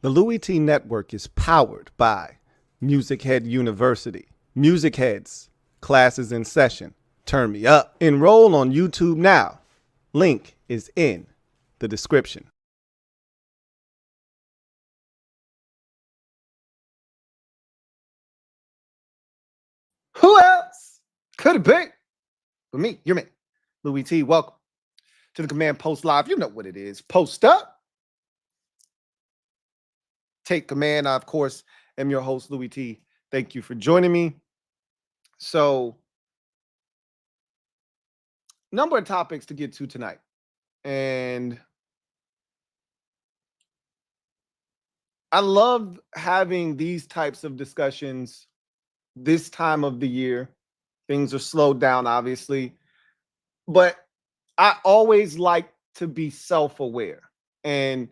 The Louie T Network is powered by MusicHead University. MusicHeads, classes in session. Turn me up. Enroll on YouTube now. Link is in the description. Who else could it be but me? You're me, Louie T. Welcome to the Command Post Live. You know what it is. Post up. Take command. I, of course, am your host, Louie T. Thank you for joining me. So, number of topics to get to tonight. And I love having these types of discussions this time of the year. Things are slowed down, obviously. But I always like to be self-aware. And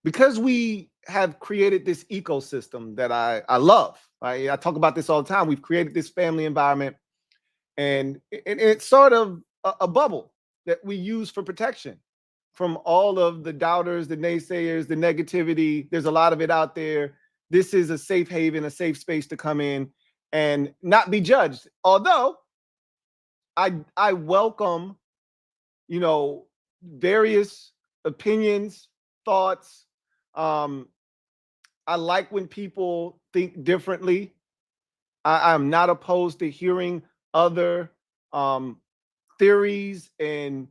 because we have created this ecosystem that I love, I talk about this all the time. We've created this family environment, and it's sort of a bubble that we use for protection from all of the doubters, the naysayers, the negativity. There's a lot of it out there. This is a safe haven, a safe space to come in and not be judged. Although I welcome, various opinions, thoughts. I like when people think differently. I'm not opposed to hearing other theories and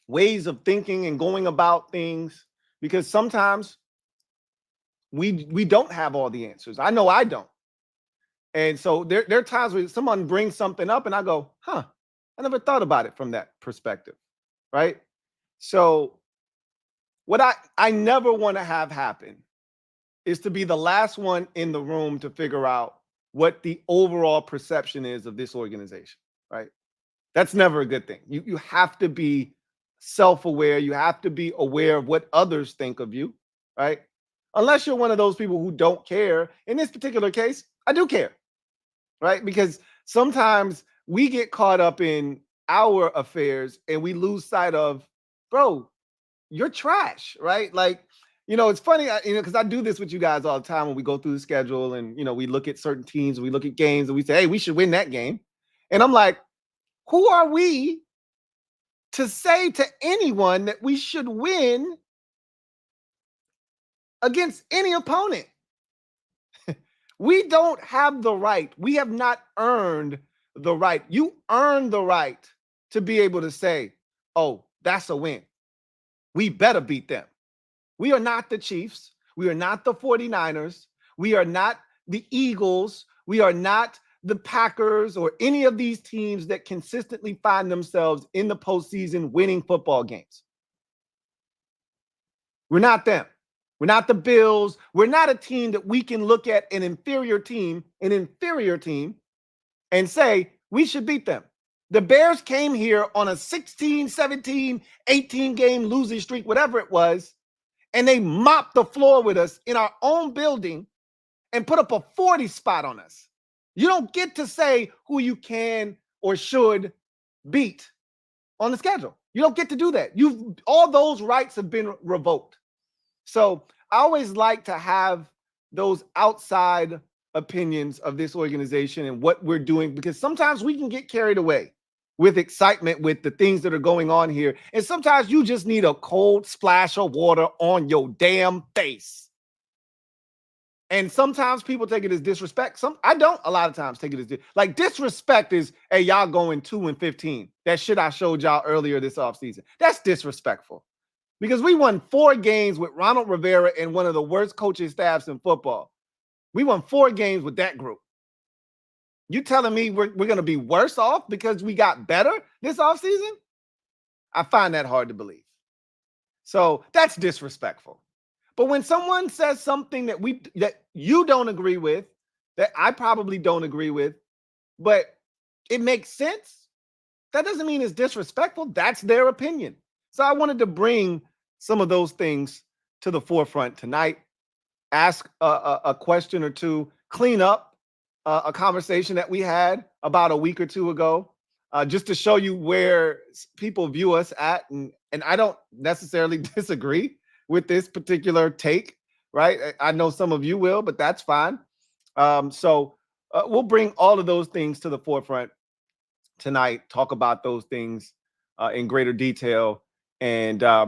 ways of thinking and going about things, because sometimes we don't have all the answers. I know I don't. And so there are times where someone brings something up and I go, I never thought about it from that perspective, right? So what I never want to have happen is to be the last one in the room to figure out what the overall perception is of this organization, right? That's never a good thing. You have to be self-aware. You have to be aware of what others think of you, right? Unless you're one of those people who don't care. In this particular case, I do care, right? Because sometimes we get caught up in our affairs and we lose sight of, bro, you're trash, right? Like, it's funny, because I do this with you guys all the time when we go through the schedule and, we look at certain teams, we look at games and we say, hey, we should win that game. And I'm like, who are we to say to anyone that we should win against any opponent? We don't have the right. We have not earned the right. You earn the right to be able to say, oh, that's a win. We better beat them. We are not the Chiefs. We are not the 49ers. We are not the Eagles. We are not the Packers or any of these teams that consistently find themselves in the postseason winning football games. We're not them. We're not the Bills. We're not a team that we can look at an inferior team, and say, we should beat them. The Bears came here on a 16, 17, 18 game losing streak, whatever it was, and they mopped the floor with us in our own building and put up a 40 spot on us. You don't get to say who you can or should beat on the schedule. You don't get to do that. All those rights have been revoked. So I always like to have those outside opinions of this organization and what we're doing, because sometimes we can get carried away with excitement with the things that are going on here. And sometimes you just need a cold splash of water on your damn face. And sometimes people take it as disrespect. I don't a lot of times take it as like disrespect is, hey, y'all going 2-15. That shit I showed y'all earlier this offseason. That's disrespectful. Because we won 4 games with Ronald Rivera and one of the worst coaching staffs in football. We won 4 games with that group. You telling me we're going to be worse off because we got better this offseason? I find that hard to believe. So that's disrespectful. But when someone says something that you don't agree with, that I probably don't agree with, but it makes sense, that doesn't mean it's disrespectful. That's their opinion. So I wanted to bring some of those things to the forefront tonight, ask a question or two, clean up a conversation that we had about a week or two ago, just to show you where people view us at. And I don't necessarily disagree with this particular take, right? I know some of you will, but that's fine. So we'll bring all of those things to the forefront tonight, talk about those things in greater detail. And I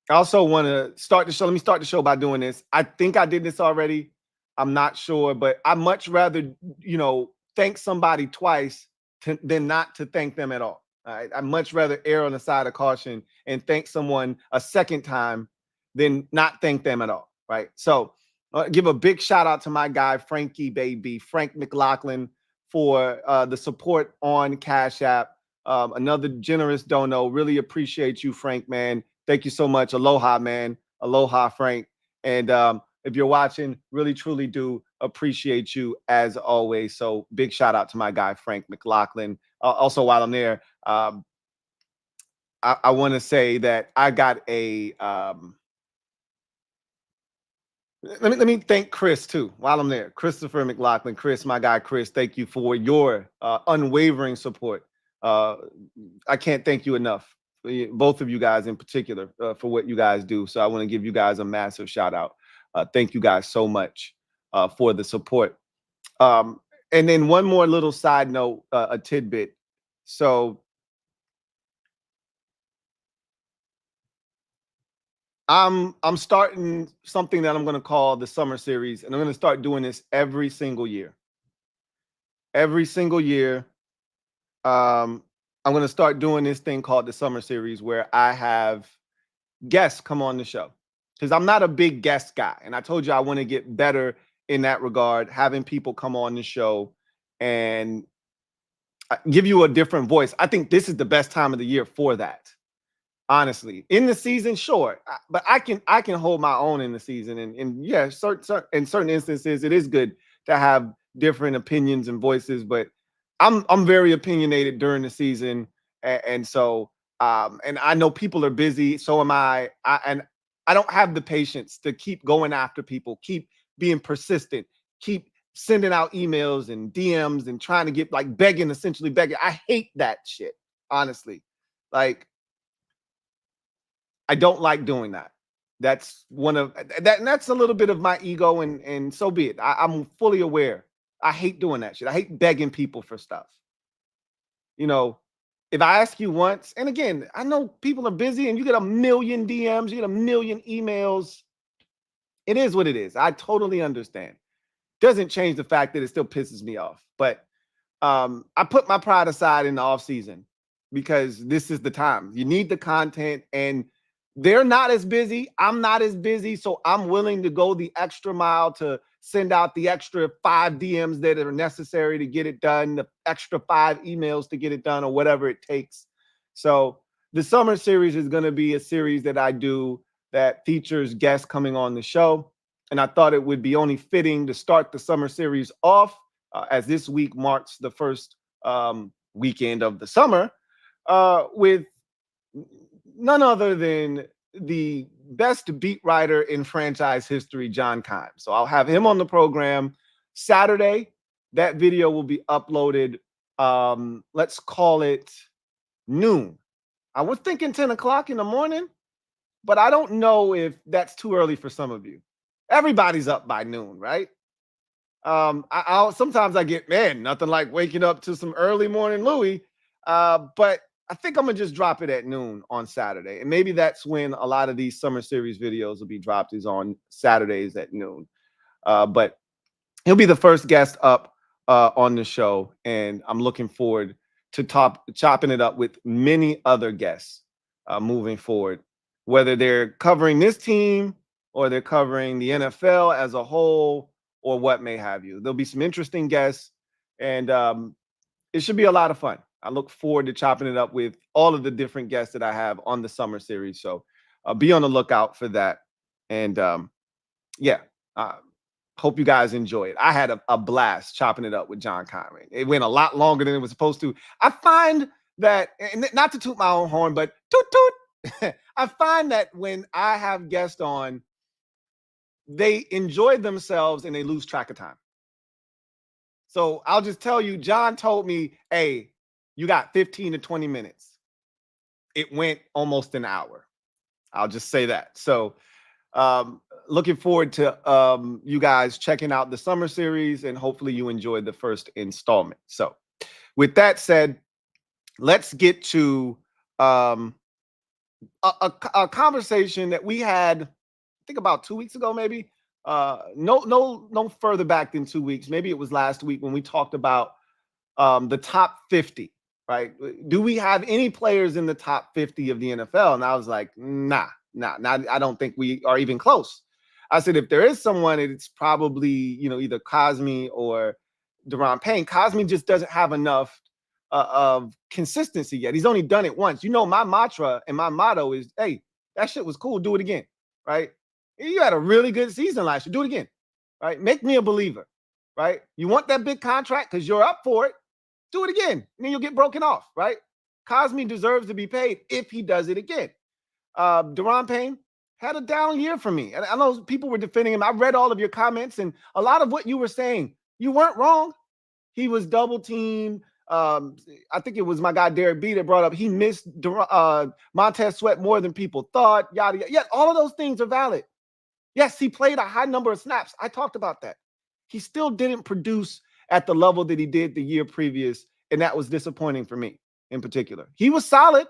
also want to start the show. Let me start the show by doing this. I think I did this already. I'm not sure, but I much rather, thank somebody twice than not to thank them at all. All right? I much rather err on the side of caution and thank someone a second time than not thank them at all. Right. So give a big shout out to my guy, Frankie Baby, Frank McLaughlin, for the support on Cash App. Another generous dono. Really appreciate you, Frank, man. Thank you so much. Aloha, man. Aloha, Frank. And if you're watching, really, truly do appreciate you as always. So big shout out to my guy, Frank McLaughlin. Also, while I'm there, I want to say that I got a let me thank Chris too while I'm there. Christopher McLaughlin. Chris, my guy Chris, thank you for your unwavering support. I can't thank you enough, both of you guys in particular, for what you guys do. So I want to give you guys a massive shout out. Thank you guys so much for the support. And then one more little side note, a tidbit. So I'm starting something that I'm going to call the summer series, and I'm going to start doing this every single year. Every single year, I'm going to start doing this thing called the summer series, where I have guests come on the show, because I'm not a big guest guy, and I told you I want to get better in that regard, having people come on the show and give you a different voice. I think this is the best time of the year for that. Honestly, in the season, sure, but I can hold my own in the season, and yeah, in certain instances, it is good to have different opinions and voices. But I'm very opinionated during the season, and so and I know people are busy, so am I. And I don't have the patience to keep going after people, keep being persistent, keep sending out emails and DMs and trying to get essentially begging. I hate that shit, honestly. Like, I don't like doing that. That's one of that, and that's a little bit of my ego, and so be it. I'm fully aware. I hate doing that shit. I hate begging people for stuff. If I ask you once, and again, I know people are busy and you get a million DMs, you get a million emails. It is what it is. I totally understand. Doesn't change the fact that it still pisses me off. But I put my pride aside in the off season because this is the time. You need the content, and they're not as busy. I'm not as busy. So I'm willing to go the extra mile to send out the extra 5 DMs that are necessary to get it done, the extra 5 emails to get it done, or whatever it takes. So the summer series is going to be a series that I do that features guests coming on the show. And I thought it would be only fitting to start the summer series off, as this week marks the first weekend of the summer, with none other than the best beat writer in franchise history, John Keim. So I'll have him on the program Saturday. That video will be uploaded, let's call it noon. I was thinking 10 o'clock in the morning, but I don't know if that's too early for some of you. Everybody's up by noon, right? I'll sometimes I get, man, nothing like waking up to some early morning Louie. But I think I'm gonna just drop it at noon on Saturday. And maybe that's when a lot of these summer series videos will be dropped, is on Saturdays at noon. But he'll be the first guest up on the show, and I'm looking forward to chopping it up with many other guests moving forward, whether they're covering this team or they're covering the NFL as a whole, or what may have you. There'll be some interesting guests, and it should be a lot of fun. I look forward to chopping it up with all of the different guests that I have on the summer series. So be on the lookout for that. And yeah, hope you guys enjoy it. I had a blast chopping it up with John Keim. It went a lot longer than it was supposed to. I find that, and not to toot my own horn, but toot toot. I find that when I have guests on, they enjoy themselves and they lose track of time. So I'll just tell you, John told me, hey, you got 15 to 20 minutes. It went almost an hour. I'll just say that. So looking forward to you guys checking out the summer series, and hopefully you enjoyed the first installment. So with that said, let's get to a conversation that we had, I think about 2 weeks ago, maybe. No further back than 2 weeks. Maybe it was last week when we talked about the top 50, right? Do we have any players in the top 50 of the NFL? And I was like, nah, I don't think we are even close. I said, if there is someone, it's probably, either Cosme or Deron Payne. Cosme just doesn't have enough of consistency yet. He's only done it once. My mantra and my motto is, hey, that shit was cool. Do it again, right? You had a really good season last year. Do it again, right? Make me a believer, right? You want that big contract because you're up for it. Do it again, and then you'll get broken off, right? Cosme deserves to be paid if he does it again. Deron Payne had a down year for me. And I know people were defending him. I read all of your comments, and a lot of what you were saying, you weren't wrong. He was double teamed. I think it was my guy Derek B that brought up he missed Montez Sweat more than people thought. Yada yada. Yeah, all of those things are valid. Yes, he played a high number of snaps. I talked about that. He still didn't produce at the level that he did the year previous, and that was disappointing for me in particular. He was solid.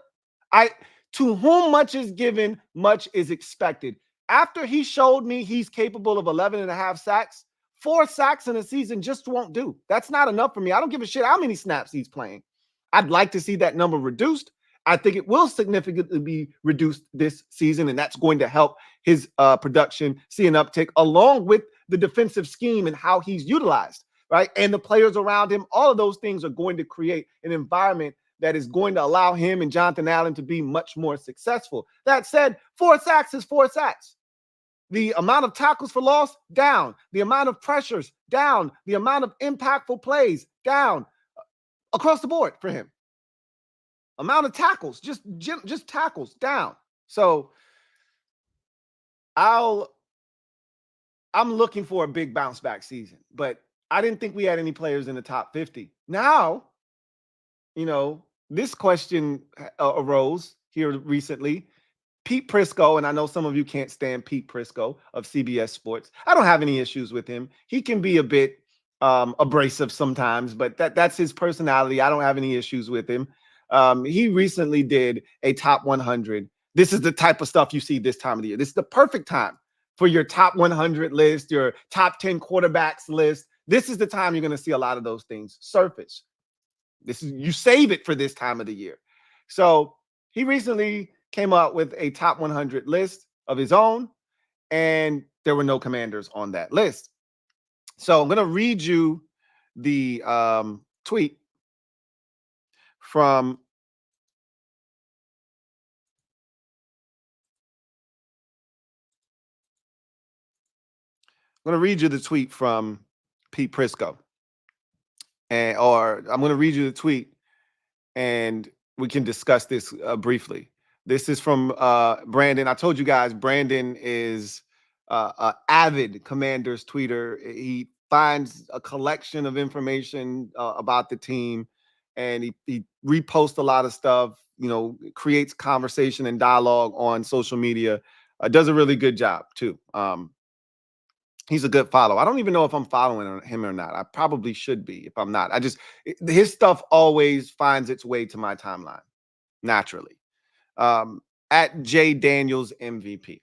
To whom much is given, much is expected. After he showed me he's capable of 11.5 sacks, 4 sacks in a season just won't do. That's not enough for me. I don't give a shit how many snaps he's playing. I'd like to see that number reduced. I think it will significantly be reduced this season, and that's going to help his production see an uptick, along with the defensive scheme and how he's utilized, right? And the players around him. All of those things are going to create an environment that is going to allow him and Jonathan Allen to be much more successful. That said, 4 sacks is 4 sacks. The amount of tackles for loss, down. The amount of pressures, down. The amount of impactful plays, down. Across the board for him. Amount of tackles, just tackles, down. So I'm looking for a big bounce back season, but I didn't think we had any players in the top 50. Now, this question arose here recently. Pete Prisco, and I know some of you can't stand Pete Prisco of CBS Sports. I don't have any issues with him. He can be a bit abrasive sometimes, but that's his personality. I don't have any issues with him. He recently did a top 100. This is the type of stuff you see this time of the year. This is the perfect time for your top 100 list, your top 10 quarterbacks list. This is the time you're going to see a lot of those things surface. You save it for this time of the year. So he recently came up with a top 100 list of his own, and there were no Commanders on that list. So I'm going to read you the tweet from Pete Prisco. Or I'm going to read you the tweet, and we can discuss this briefly. This is from Brandon. I told you guys, Brandon is an avid Commanders tweeter. He finds a collection of information about the team, and he reposts a lot of stuff, creates conversation and dialogue on social media. Does a really good job, too. He's a good follow. I don't even know if I'm following him or not. I probably should be if I'm not. His stuff always finds its way to my timeline naturally. At J Daniels MVP.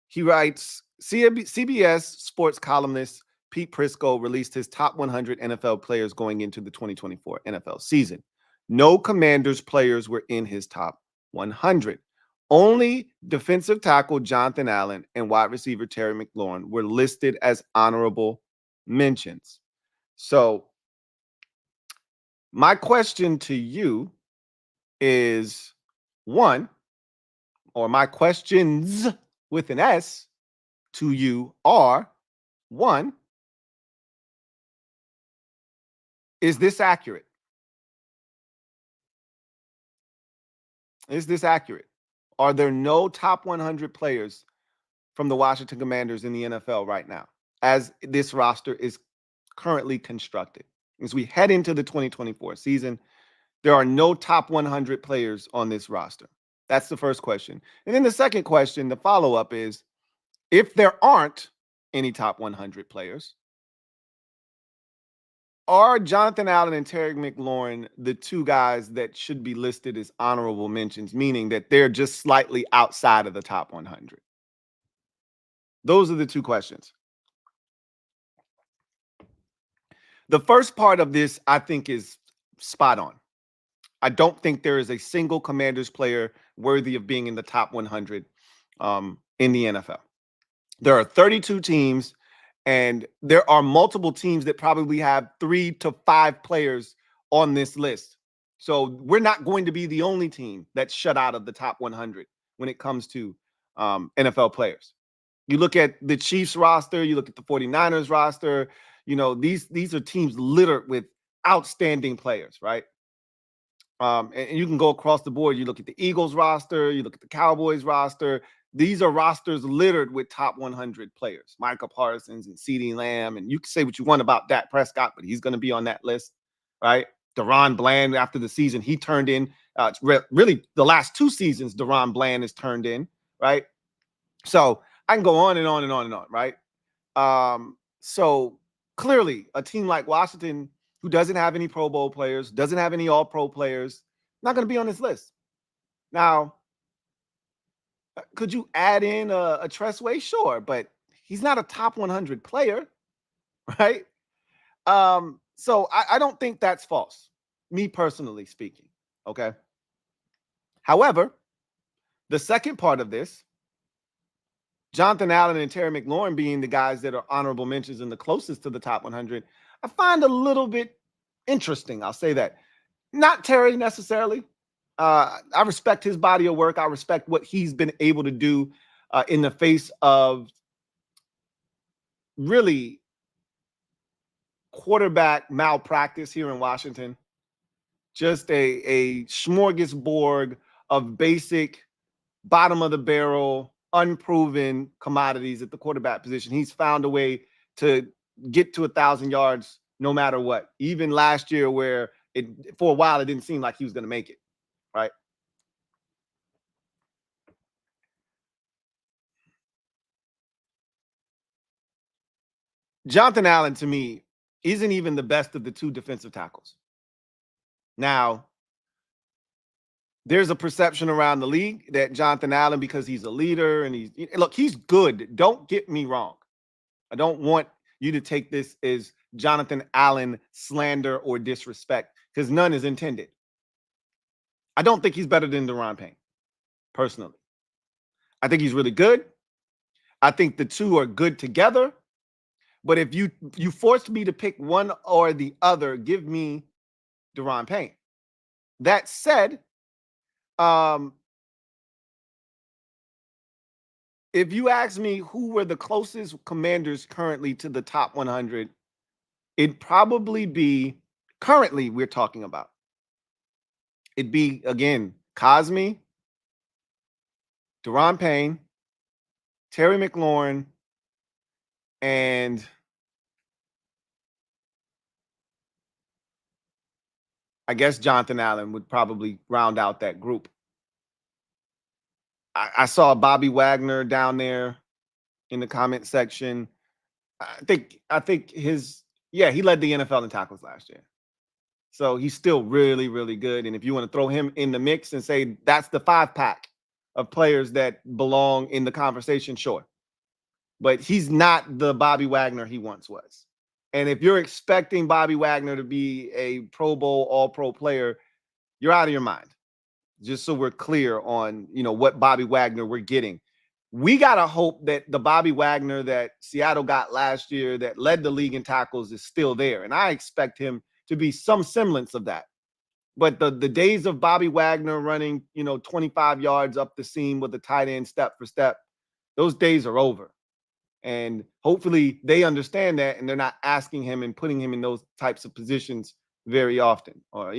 He writes, CBS sports columnist Pete Prisco released his top 100 NFL players going into the 2024 NFL season. No Commanders players were in his top 100. Only defensive tackle Jonathan Allen and wide receiver Terry McLaurin were listed as honorable mentions. So my question to you is, one, or my questions with an S to you are, one, is this accurate? Is this accurate? Are there no top 100 players from the Washington Commanders in the NFL right now, as this roster is currently constructed? As we head into the 2024 season, there are no top 100 players on this roster. That's the first question. And then the second question, the follow-up is, If there aren't any top 100 players, are Jonathan Allen and Terry McLaurin the two guys that should be listed as honorable mentions, meaning that they're just slightly outside of the top 100? Those are the two questions. The first part of this, I think, is spot on. I don't think there is a single Commanders player worthy of being in the top 100 in the NFL. There are 32 teams, and there are multiple teams that probably have 3 to 5 players on this list. So we're not going to be the only team that's shut out of the top 100 when it comes to NFL players. You look at the Chiefs roster, you look at the 49ers roster, these are teams littered with outstanding players, right? And you can go across the board. You look at the Eagles roster, you look at the Cowboys roster. These are rosters littered with top 100 players. Micah Parsons and CeeDee Lamb. And you can say what you want about Dak Prescott, but he's going to be on that list, right? Deron Bland, after the season he turned in, really the last 2 seasons, Deron Bland has turned in, right? So I can go on and on and on and on, right? So clearly a team like Washington, who doesn't have any Pro Bowl players, doesn't have any All-Pro players, not going to be on this list. Now, could you add in a Tressway? Sure, but he's not a top 100 player, right? So I don't think that's false, me personally speaking, okay? However, the second part of this, Jonathan Allen and Terry McLaurin being the guys that are honorable mentions and the closest to the top 100, I find a little bit interesting. I'll say that. Not Terry necessarily. I respect his body of work. I respect what he's been able to do in the face of really quarterback malpractice here in Washington. Just a smorgasbord of basic, bottom of the barrel, unproven commodities at the quarterback position. He's found a way to get to 1,000 yards no matter what. Even last year, where for a while it didn't seem like he was going to make it, right? Jonathan Allen, to me, isn't even the best of the 2 defensive tackles. Now, there's a perception around the league that Jonathan Allen, because he's a leader and he's good. Don't get me wrong. I don't want you to take this as Jonathan Allen slander or disrespect, because none is intended. I don't think he's better than Deron Payne, personally. I think he's really good. I think the two are good together. But if you forced me to pick one or the other, give me Deron Payne. That said, if you ask me who were the closest Commanders currently to the top 100, it'd probably be, currently we're talking about, it'd be, again, Cosme, Deron Payne, Terry McLaurin, and I guess Jonathan Allen would probably round out that group. I saw Bobby Wagner down there in the comment section. I think he led the NFL in tackles last year. So he's still really, really good. And if you want to throw him in the mix and say that's the 5-pack of players that belong in the conversation, sure. But he's not the Bobby Wagner he once was. And if you're expecting Bobby Wagner to be a Pro Bowl, All-Pro player, you're out of your mind. Just so we're clear on, what Bobby Wagner we're getting. We got to hope that the Bobby Wagner that Seattle got last year that led the league in tackles is still there. And I expect him to be some semblance of that. But the days of Bobby Wagner running, 25 yards up the seam with the tight end step for step, those days are over. And hopefully they understand that and they're not asking him and putting him in those types of positions very often. Or,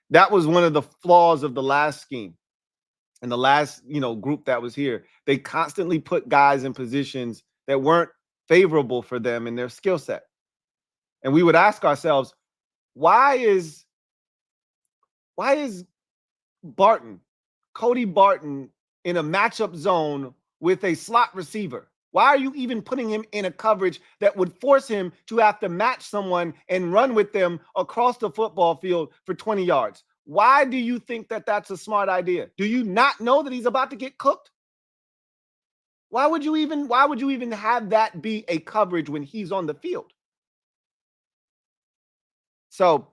that was one of the flaws of the last scheme and the last, group that was here. They constantly put guys in positions that weren't favorable for them in their skill set. And we would ask ourselves, why is Cody Barton in a matchup zone with a slot receiver Why are you even putting him in a coverage that would force him to have to match someone and run with them across the football field for 20 yards? Why do you think that that's a smart idea? Do you not know that he's about to get cooked? Why would you even have that be a coverage when he's on the field? So,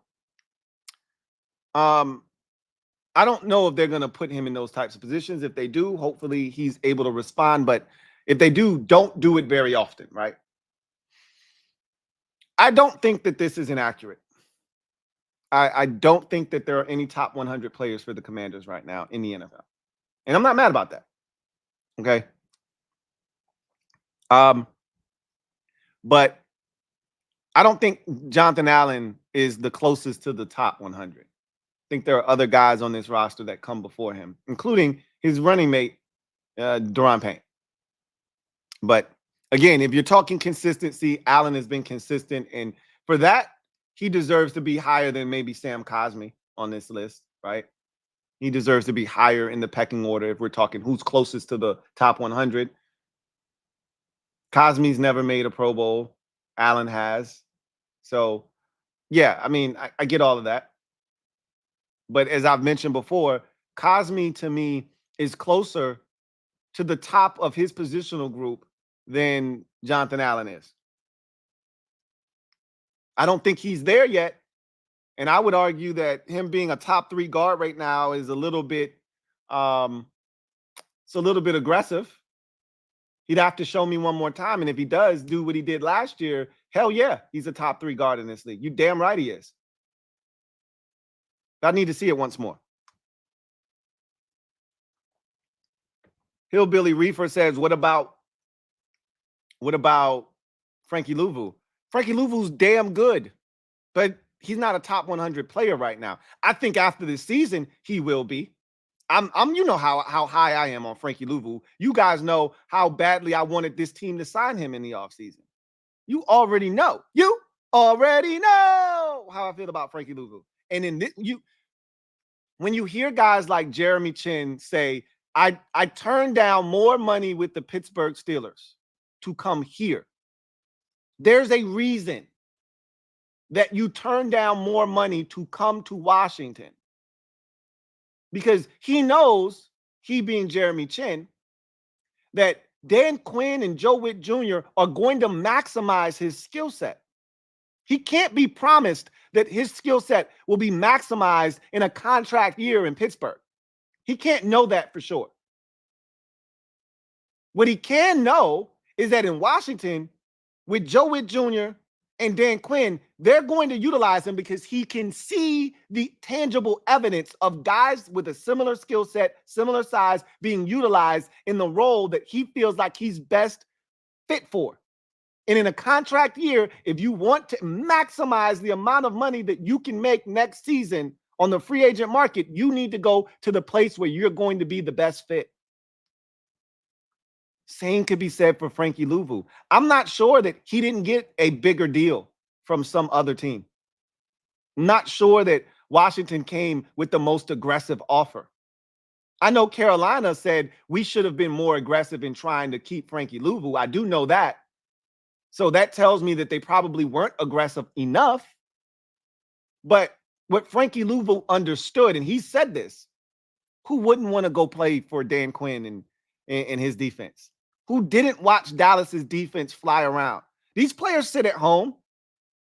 I don't know if they're going to put him in those types of positions. If they do, hopefully he's able to respond. But if they do, don't do it very often, right? I don't think that this is inaccurate. I don't think that there are any top 100 players for the Commanders right now in the NFL. And I'm not mad about that. Okay. But I don't think Jonathan Allen is the closest to the top 100. I think there are other guys on this roster that come before him, including his running mate, Daron Payne. But again, if you're talking consistency, Allen has been consistent. And for that, he deserves to be higher than maybe Sam Cosmi on this list, right? He deserves to be higher in the pecking order if we're talking who's closest to the top 100. Cosmi's never made a Pro Bowl. Allen has. So, yeah, I mean, I get all of that. But as I've mentioned before, Cosmi to me is closer to the top of his positional group than Jonathan Allen is. I don't think he's there yet. And I would argue that him being a top 3 guard right now is a little bit, it's a little bit aggressive. He'd have to show me one more time. And if he does do what he did last year, hell yeah, he's a top 3 guard in this league. You damn right he is. I need to see it once more. Hillbilly Reefer says, what about Frankie Louvu? Frankie Louvu's damn good, but he's not a top 100 player right now. I think after this season, he will be. You know how high I am on Frankie Louvu. You guys know how badly I wanted this team to sign him in the offseason. You already know. You already know how I feel about Frankie Louvu. And in this, when you hear guys like Jeremy Chin say, I turned down more money with the Pittsburgh Steelers to come here. There's a reason that you turn down more money to come to Washington. Because he knows, he being Jeremy Chin, that Dan Quinn and Joe Witt Jr. are going to maximize his skill set. He can't be promised that his skill set will be maximized in a contract year in Pittsburgh. He can't know that for sure. What he can know is that in Washington, with Joe Witt Jr. and Dan Quinn, they're going to utilize him because he can see the tangible evidence of guys with a similar skill set, similar size, being utilized in the role that he feels like he's best fit for. And in a contract year, if you want to maximize the amount of money that you can make next season on the free agent market, you need to go to the place where you're going to be the best fit. Same could be said for Frankie Louvu. I'm not sure that he didn't get a bigger deal from some other team. I'm not sure that Washington came with the most aggressive offer. I know Carolina said we should have been more aggressive in trying to keep Frankie Louvu. I do know that. So that tells me that they probably weren't aggressive enough. But what Frankie Louvu understood, and he said this, who wouldn't want to go play for Dan Quinn and his defense? Who didn't watch Dallas's defense fly around? These players sit at home.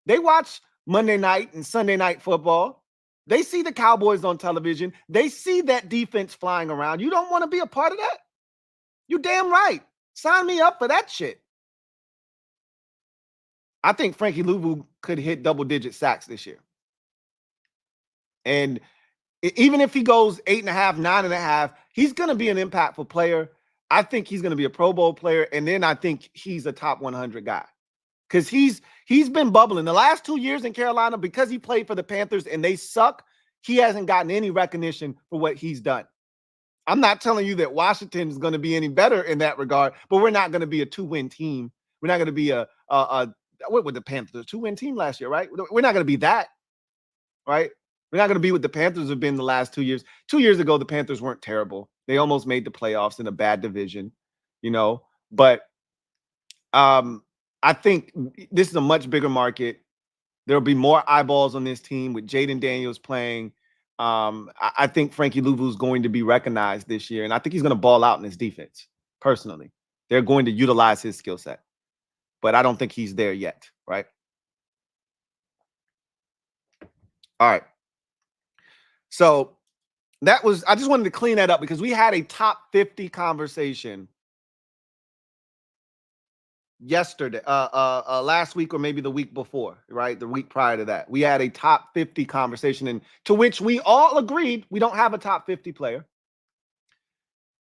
They watch Monday night and Sunday night football. They see the Cowboys on television. They see that defense flying around. You don't want to be a part of that? You damn right. Sign me up for that shit. I think Frankie Louvu could hit double-digit sacks this year. And even if he goes 8.5, 9.5, he's going to be an impactful player. I think he's going to be a Pro Bowl player. And then I think he's a top 100 guy. Because he's been bubbling. The last 2 years in Carolina, because he played for the Panthers and they suck, he hasn't gotten any recognition for what he's done. I'm not telling you that Washington is going to be any better in that regard, but we're not going to be a 2-win team. We're not going to be what were the Panthers? 2-win team last year, right? We're not going to be that, right? We're not going to be what the Panthers have been the last 2 years. 2 years ago, the Panthers weren't terrible. They almost made the playoffs in a bad division, but I think this is a much bigger market. There'll be more eyeballs on this team with Jaden Daniels playing. I think Frankie Louvu is going to be recognized this year, and I think he's going to ball out in his defense. Personally, they're going to utilize his skill set, but I don't think he's there yet. Right? All right. So that was. I just wanted to clean that up because we had a top 50 conversation yesterday, last week, or maybe the week before, right? The week prior to that, we had a top 50 conversation, and to which we all agreed we don't have a top 50 player.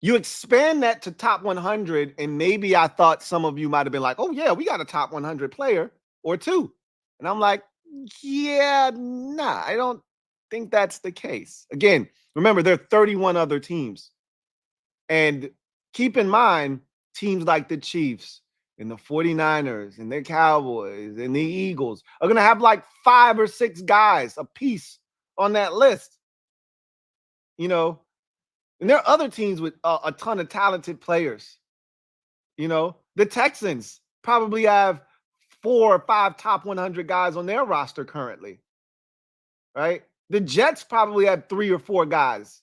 You expand that to top 100, and maybe I thought some of you might have been like, oh yeah, we got a top 100 player or two. And I'm like, yeah, nah, I don't think that's the case. Again, remember, there are 31 other teams. And keep in mind, teams like the Chiefs and the 49ers and the Cowboys and the Eagles are going to have like 5 or 6 guys a piece on that list. You know, and there are other teams with a ton of talented players. You know, the Texans probably have 4 or 5 top 100 guys on their roster currently. Right? The Jets probably have 3 or 4 guys.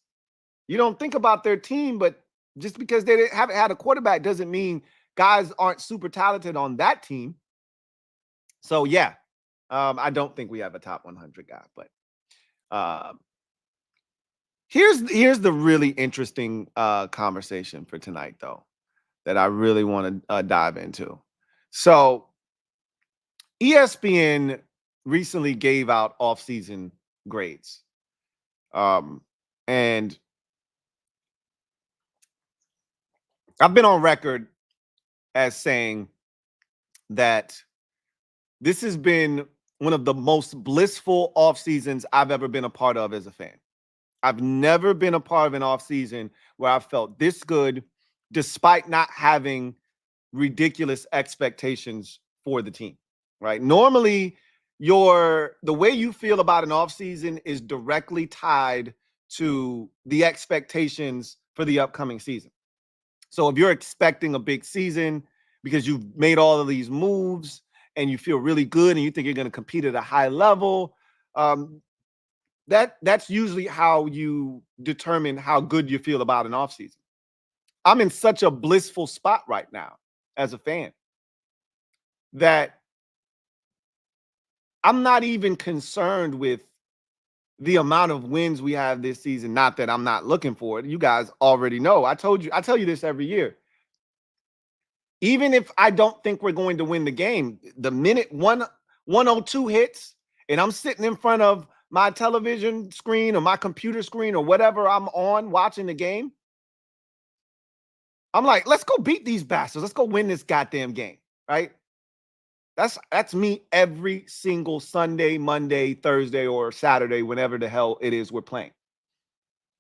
You don't think about their team, but just because they haven't had a quarterback doesn't mean guys aren't super talented on that team. So yeah, I don't think we have a top 100 guy, but here's the really interesting conversation for tonight, though, that I really want to dive into. So ESPN recently gave out offseason grades, and I've been on record as saying that this has been one of the most blissful off seasons I've ever been a part of as a fan. I've never been a part of an off season where I felt this good, despite not having ridiculous expectations for the team. Right? Normally, the way you feel about an off season is directly tied to the expectations for the upcoming season. So if you're expecting a big season because you've made all of these moves and you feel really good and you think you're going to compete at a high level, that's usually how you determine how good you feel about an offseason. I'm in such a blissful spot right now as a fan that I'm not even concerned with the amount of wins we have this season. Not that I'm not looking for it. You guys already know. I tell you this every year. Even if I don't think we're going to win the game, the minute 102 hits and I'm sitting in front of my television screen or my computer screen or whatever I'm on watching the game, I'm like, let's go beat these bastards. Let's go win this goddamn game, right? That's me every single Sunday, Monday, Thursday, or Saturday, whenever the hell it is we're playing.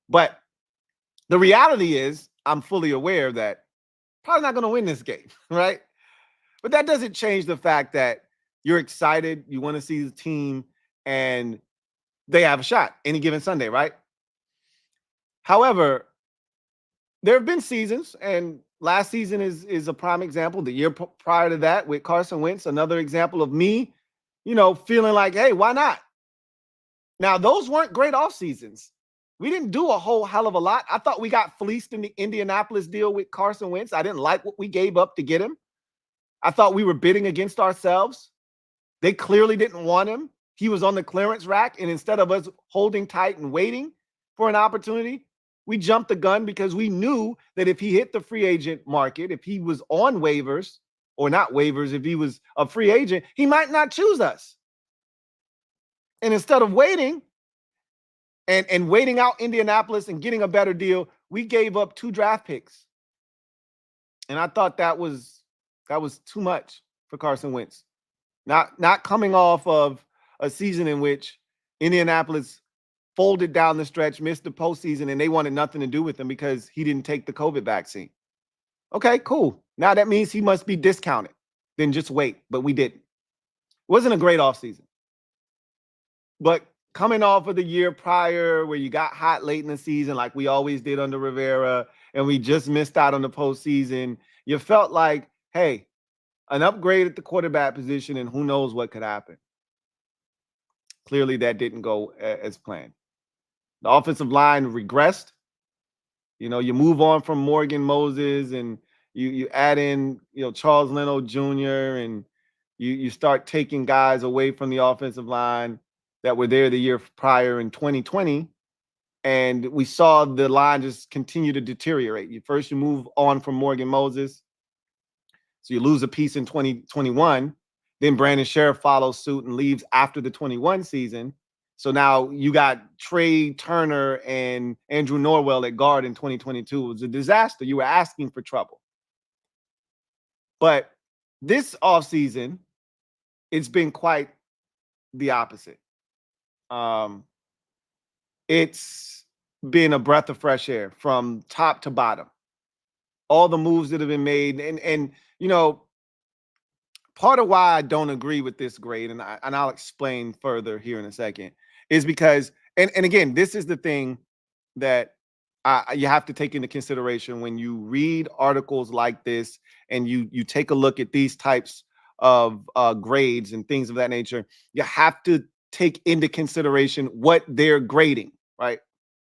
But the reality is I'm fully aware that probably not going to win this game, right? But that doesn't change the fact that you're excited, you want to see the team, and they have a shot any given Sunday, right? However, there have been seasons, and last season is a prime example. The year prior to that with Carson Wentz, another example of me, feeling like, hey, why not? Now, those weren't great off seasons. We didn't do a whole hell of a lot. I thought we got fleeced in the Indianapolis deal with Carson Wentz. I didn't like what we gave up to get him. I thought we were bidding against ourselves. They clearly didn't want him. He was on the clearance rack, and instead of us holding tight and waiting for an opportunity, we jumped the gun because we knew that if he hit the free agent market, if he was on waivers, or not waivers, if he was a free agent, he might not choose us. And instead of waiting and waiting out Indianapolis and getting a better deal, we gave up 2 draft picks. And I thought that was too much for Carson Wentz. Not coming off of a season in which Indianapolis folded down the stretch, missed the postseason, and they wanted nothing to do with him because he didn't take the COVID vaccine. Okay, cool. Now that means he must be discounted. Then just wait. But we didn't. It wasn't a great offseason. But coming off of the year prior where you got hot late in the season like we always did under Rivera, and we just missed out on the postseason, you felt like, hey, an upgrade at the quarterback position, and who knows what could happen. Clearly, that didn't go as planned. The offensive line regressed. You know, you move on from Morgan Moses, and you add in, Charles Leno Jr., and you start taking guys away from the offensive line that were there the year prior in 2020. And we saw the line just continue to deteriorate. You move on from Morgan Moses. So you lose a piece in 2021. Then Brandon Sheriff follows suit and leaves after the 21 season. So now you got Trey Turner and Andrew Norwell at guard in 2022. It was a disaster. You were asking for trouble. But this offseason, it's been quite the opposite. It's been a breath of fresh air from top to bottom. All the moves that have been made. And part of why I don't agree with this grade, and I'll explain further here in a second, is because, and again, this is the thing that you have to take into consideration when you read articles like this and you take a look at these types of grades and things of that nature. You have to take into consideration what they're grading, right?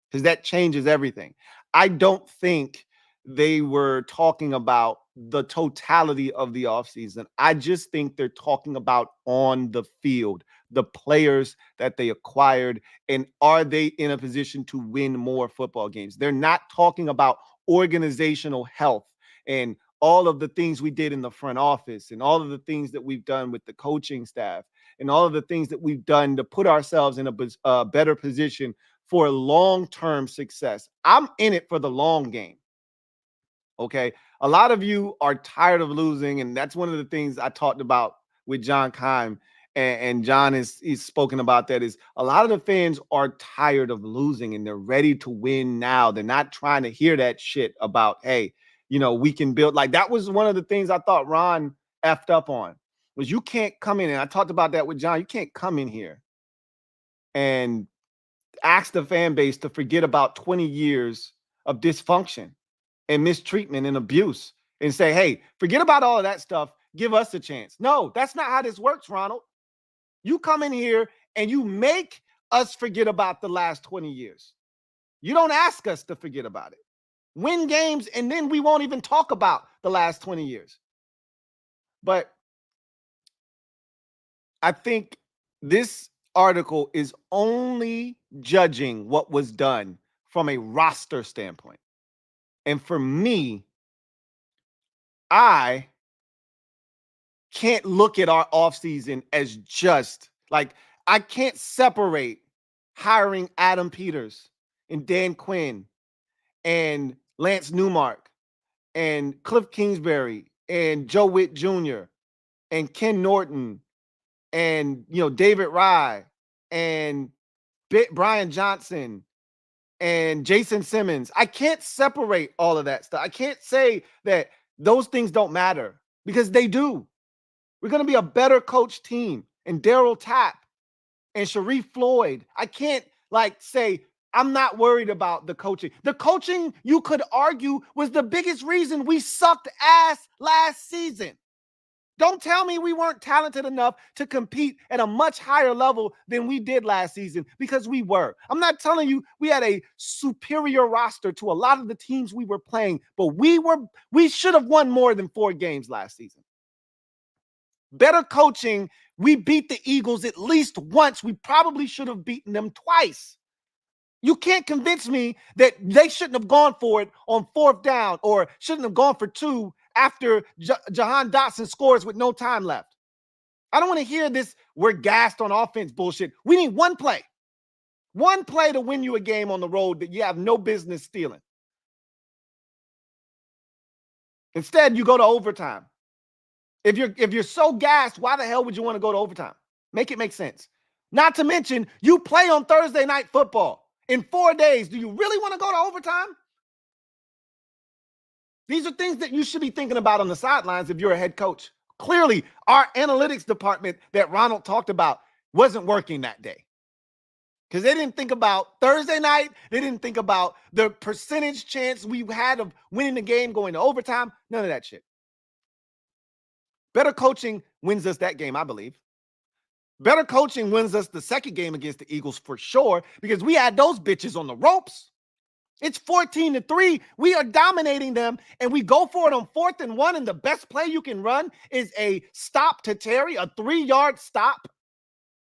Because that changes everything. I don't think they were talking about the totality of the offseason. I just think they're talking about on the field, the players that they acquired, and are they in a position to win more football games? They're not talking about organizational health and all of the things we did in the front office and all of the things that we've done with the coaching staff and all of the things that we've done to put ourselves in a better position for long-term success. I'm in it for the long game. Okay. A lot of you are tired of losing. And that's one of the things I talked about with John Keim. And John he's spoken about that, is a lot of the fans are tired of losing and they're ready to win now. They're not trying to hear that shit about, hey, we can build. Like, that was one of the things I thought Ron effed up on, was you can't come in. And I talked about that with John. You can't come in here and ask the fan base to forget about 20 years of dysfunction and mistreatment and abuse and say, hey, forget about all of that stuff. Give us a chance. No, that's not how this works, Ronald. You come in here and you make us forget about the last 20 years. You don't ask us to forget about it. Win games, and then we won't even talk about the last 20 years. But I think this article is only judging what was done from a roster standpoint. And for me, I can't look at our offseason as just like, I can't separate hiring Adam Peters and Dan Quinn and Lance Newmark and Cliff Kingsbury and Joe Witt Jr. and Ken Norton and, David Rye and Brian Johnson and Jason Simmons. I can't separate all of that stuff. I can't say that those things don't matter, because they do. We're going to be a better coach team. And Daryl Tapp and Sharif Floyd. I can't say I'm not worried about the coaching. The coaching, you could argue, was the biggest reason we sucked ass last season. Don't tell me we weren't talented enough to compete at a much higher level than we did last season, because we were. I'm not telling you we had a superior roster to a lot of the teams we were playing, but we should have won more than 4 games last season. Better coaching. We beat the Eagles at least once. We probably should have beaten them twice. You can't convince me that they shouldn't have gone for it on 4th down, or shouldn't have gone for 2 after Jahan Dotson scores with no time left. I don't want to hear this we're gassed on offense bullshit. We need one play to win you a game on the road that you have no business stealing. Instead, you go to overtime. If you're so gassed, why the hell would you want to go to overtime? Make it make sense. Not to mention, you play on Thursday Night Football in 4 days. Do you really want to go to overtime? These are things that you should be thinking about on the sidelines if you're a head coach. Clearly, our analytics department that Ronald talked about wasn't working that day, because they didn't think about Thursday night. They didn't think about the percentage chance we had of winning the game going to overtime. None of that shit. Better coaching wins us that game, I believe. Better coaching wins us the second game against the Eagles for sure, because we had those bitches on the ropes. It's 14-3. We are dominating them, and we go for it on 4th and 1, and the best play you can run is a stop to Terry, a 3-yard stop,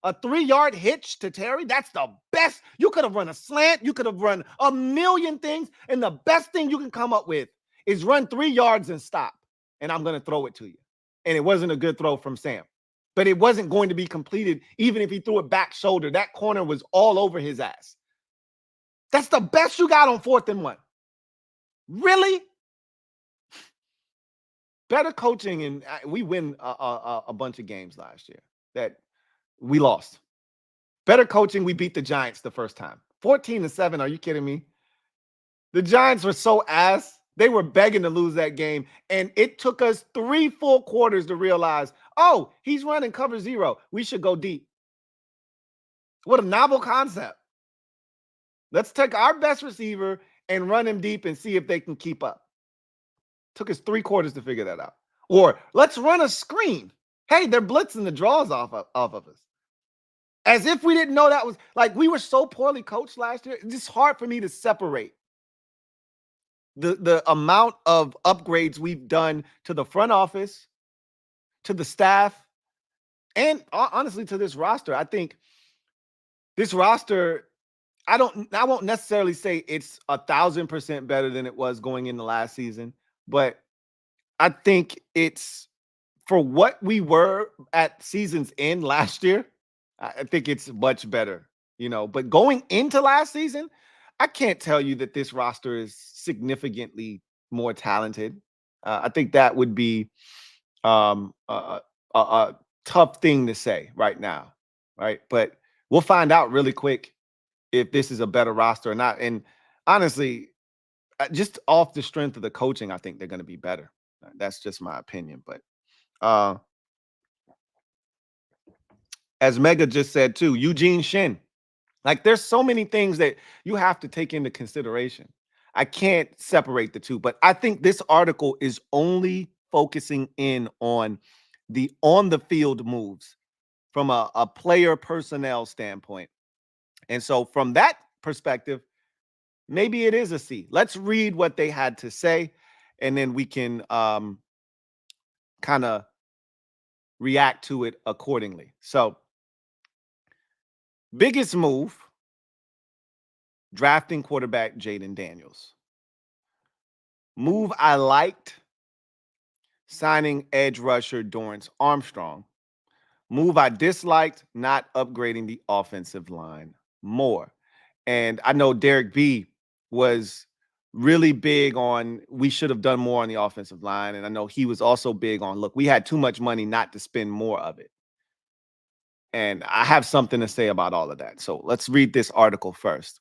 a 3-yard hitch to Terry. That's the best. You could have run a slant. You could have run a million things, and the best thing you can come up with is run 3 yards and stop, and I'm going to throw it to you. And it wasn't a good throw from Sam, but it wasn't going to be completed even if he threw it back shoulder. That corner was all over his ass. That's the best you got on 4th and 1. Really? Better coaching, and we win a bunch of games last year that we lost. Better coaching, we beat the Giants the first time. 14-7, are you kidding me? The Giants were so ass. They were begging to lose that game, and it took us 3 full quarters to realize, oh, he's running cover 0. We should go deep. What a novel concept. Let's take our best receiver and run him deep and see if they can keep up. Took us 3 quarters to figure that out. Or let's run a screen. Hey, they're blitzing the draws off of us. As if we didn't know that was, like, we were so poorly coached last year. It's just hard for me to separate the amount of upgrades we've done to the front office, to the staff, and honestly to this roster. I think this roster, I won't necessarily say it's 1,000% better than it was going into last season, but I think it's, for what we were at season's end last year, I think it's much better, but going into last season, I can't tell you that this roster is significantly more talented. I think that would be a tough thing to say right now, right? But we'll find out really quick if this is a better roster or not. And honestly, just off the strength of the coaching, I think they're going to be better. That's just my opinion. But as Mega just said too, Eugene Shin, like, there's so many things that you have to take into consideration. I can't separate the two, but I think this article is only focusing in on the field moves from a player personnel standpoint. And so from that perspective, maybe it is a C. Let's read what they had to say, and then we can kind of react to it accordingly. So, biggest move, drafting quarterback Jaden Daniels. Move I liked, signing edge rusher Dorrance Armstrong. Move I disliked, not upgrading the offensive line more. And I know Derek B was really big on, we should have done more on the offensive line. And I know he was also big on, look, we had too much money not to spend more of it. And I have something to say about all of that. So let's read this article first.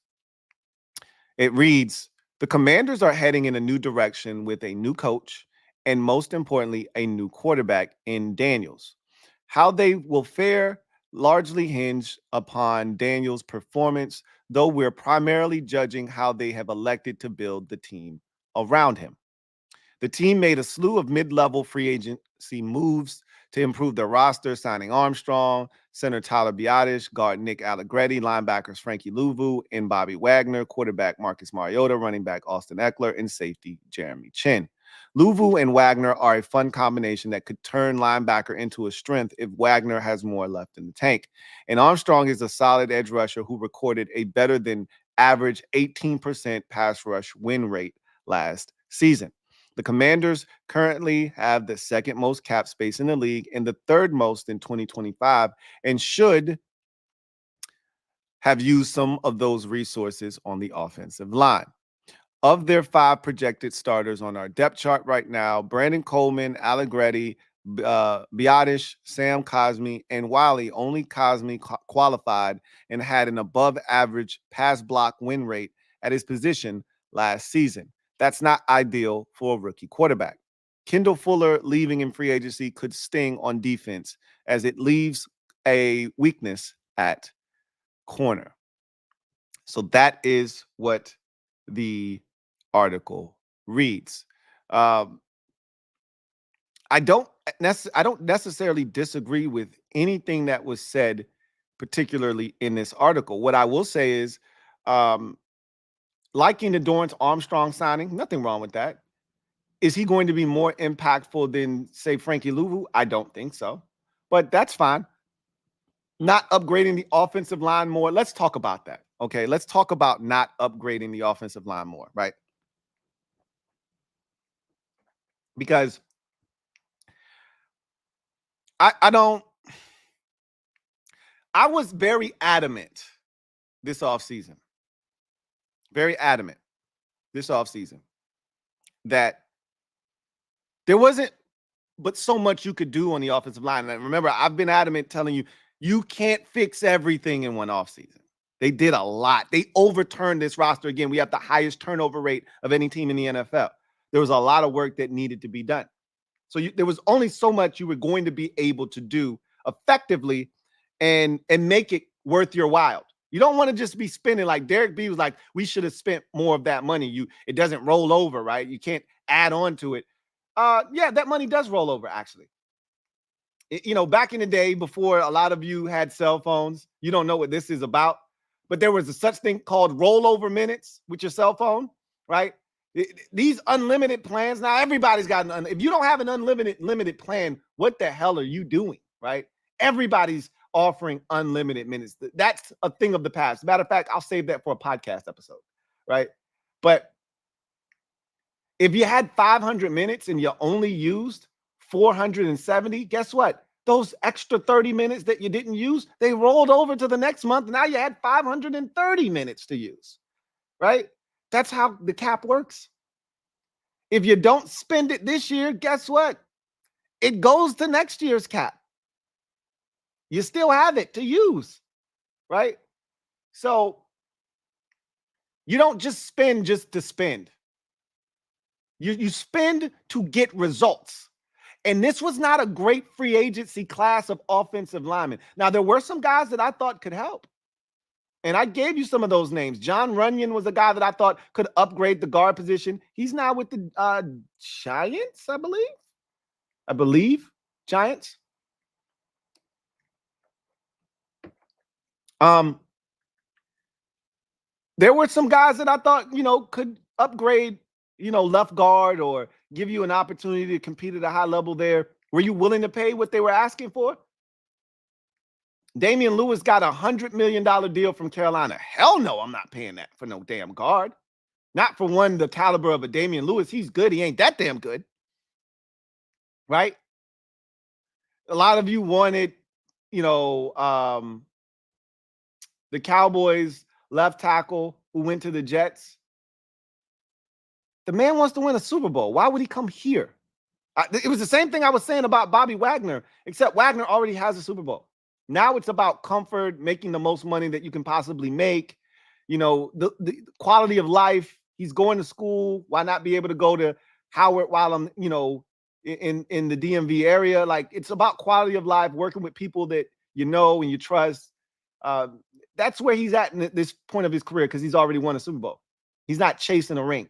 It reads, the Commanders are heading in a new direction with a new coach and, most importantly, a new quarterback in Daniels. How they will fare largely hinge upon Daniels' performance, though we're primarily judging how they have elected to build the team around him. The team made a slew of mid-level free agency moves to improve their roster, signing Armstrong, center Tyler Biadasz, guard Nick Allegretti, linebackers Frankie Louvu and Bobby Wagner, quarterback Marcus Mariota, running back Austin Eckler, and safety Jeremy Chin. Louvu and Wagner are a fun combination that could turn linebacker into a strength if Wagner has more left in the tank. And Armstrong is a solid edge rusher who recorded a better than average 18% pass rush win rate last season. The Commanders currently have the second most cap space in the league and the third most in 2025, and should have used some of those resources on the offensive line. Of their 5 projected starters on our depth chart right now, Brandon Coleman, Allegretti, Biadasz, Sam Cosmi, and Wiley, only Cosmi qualified and had an above average pass block win rate at his position last season. That's not ideal for a rookie quarterback. Kendall Fuller leaving in free agency could sting on defense, as it leaves a weakness at corner. So that is what the article reads. I I don't necessarily disagree with anything that was said, particularly in this article. What I will say is, liking the Dorrance Armstrong signing, nothing wrong with that. Is he going to be more impactful than, say, Frankie Louie? I don't think so, but that's fine. Not upgrading the offensive line more. Let's talk about that. Okay, let's talk about not upgrading the offensive line more, right? Because I was very adamant this offseason, very adamant this offseason that there wasn't but so much you could do on the offensive line. And remember, I've been adamant telling you, you can't fix everything in one offseason. They did a lot. They overturned this roster again. We have the highest turnover rate of any team in the NFL. There was a lot of work that needed to be done. So there was only so much you were going to be able to do effectively and make it worth your while. You don't want to just be spending, like Derek B was like, we should have spent more of that money. It doesn't roll over, right? You can't add on to it. Yeah, that money does roll over, actually. Back in the day, before a lot of you had cell phones, you don't know what this is about, but there was a such thing called rollover minutes with your cell phone, right? These unlimited plans, now everybody's got if you don't have an limited plan, what the hell are you doing, right? Everybody's offering unlimited minutes. That's a thing of the past. Matter of fact, I'll save that for a podcast episode, right? But if you had 500 minutes and you only used 470, guess what? Those extra 30 minutes that you didn't use, they rolled over to the next month. Now you had 530 minutes to use, right? That's how the cap works. If you don't spend it this year, guess what? It goes to next year's cap. You still have it to use, right? So you don't just spend just to spend. You spend to get results. And this was not a great free agency class of offensive linemen. Now, there were some guys that I thought could help. And I gave you some of those names. John Runyon was a guy that I thought could upgrade the guard position. He's now with the Giants, I believe. Giants. There were some guys that I thought, could upgrade, left guard or give you an opportunity to compete at a high level there. Were you willing to pay what they were asking for? Damian Lewis got a $100 million deal from Carolina. Hell no, I'm not paying that for no damn guard. Not for one, the caliber of a Damian Lewis. He's good. He ain't that damn good. Right? A lot of you wanted, the Cowboys left tackle who went to the Jets. The man wants to win a Super Bowl. Why would he come here? It was the same thing I was saying about Bobby Wagner, except Wagner already has a Super Bowl. Now it's about comfort, making the most money that you can possibly make. The quality of life. He's going to school. Why not be able to go to Howard while I'm, in the DMV area? Like, it's about quality of life, working with people that you know and you trust. That's where he's at in this point of his career because he's already won a Super Bowl. He's not chasing a ring.